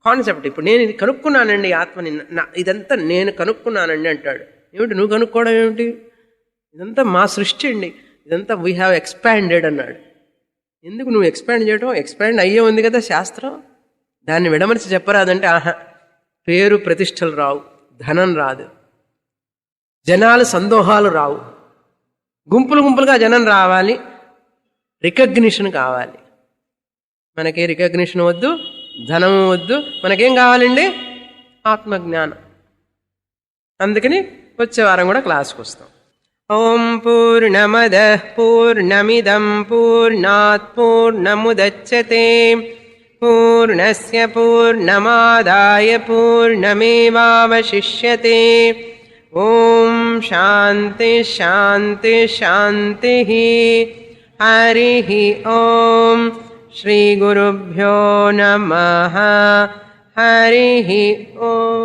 కాన్సెప్ట్. ఇప్పుడు నేను ఇది కనుక్కున్నానండి, ఆత్మని ఇదంతా నేను కనుక్కున్నానండి అంటాడు. ఏమిటి నువ్వు కనుక్కోవడం ఏమిటి? ఇదంతా మా సృష్టి అండి, ఇదంతా వీ హ్యావ్ ఎక్స్పాండెడ్ అన్నాడు. ఎందుకు నువ్వు ఎక్స్పాండ్ చేయడం? ఎక్స్పాండ్ అయ్యే ఉంది కదా శాస్త్రం. దాన్ని విడమరిచి చెప్పరాదంటే ఆహా, పేరు ప్రతిష్టలు రావు, ధనం రాదు, జనాలు సందోహాలు రావు, గుంపులు గుంపులుగా జనం రావాలి, రికగ్నిషన్ కావాలి. మనకి రికగ్నిషన్ వద్దు, ధనము వద్దు, మనకేం కావాలండి? ఆత్మజ్ఞానం. అందుకని వచ్చే వారం కూడా క్లాస్కి వస్తాం. ఓం పూర్ణమదః పూర్ణమిదం పూర్ణాత్ పూర్ణముదచ్యతే పూర్ణస్య పూర్ణమాదాయ పూర్ణమేవావశిష్యతే. ఓం శాంతి శాంతి శాంతి. హరి ఓం. శ్రీ గురుభ్యో నమః. హరి ఓం.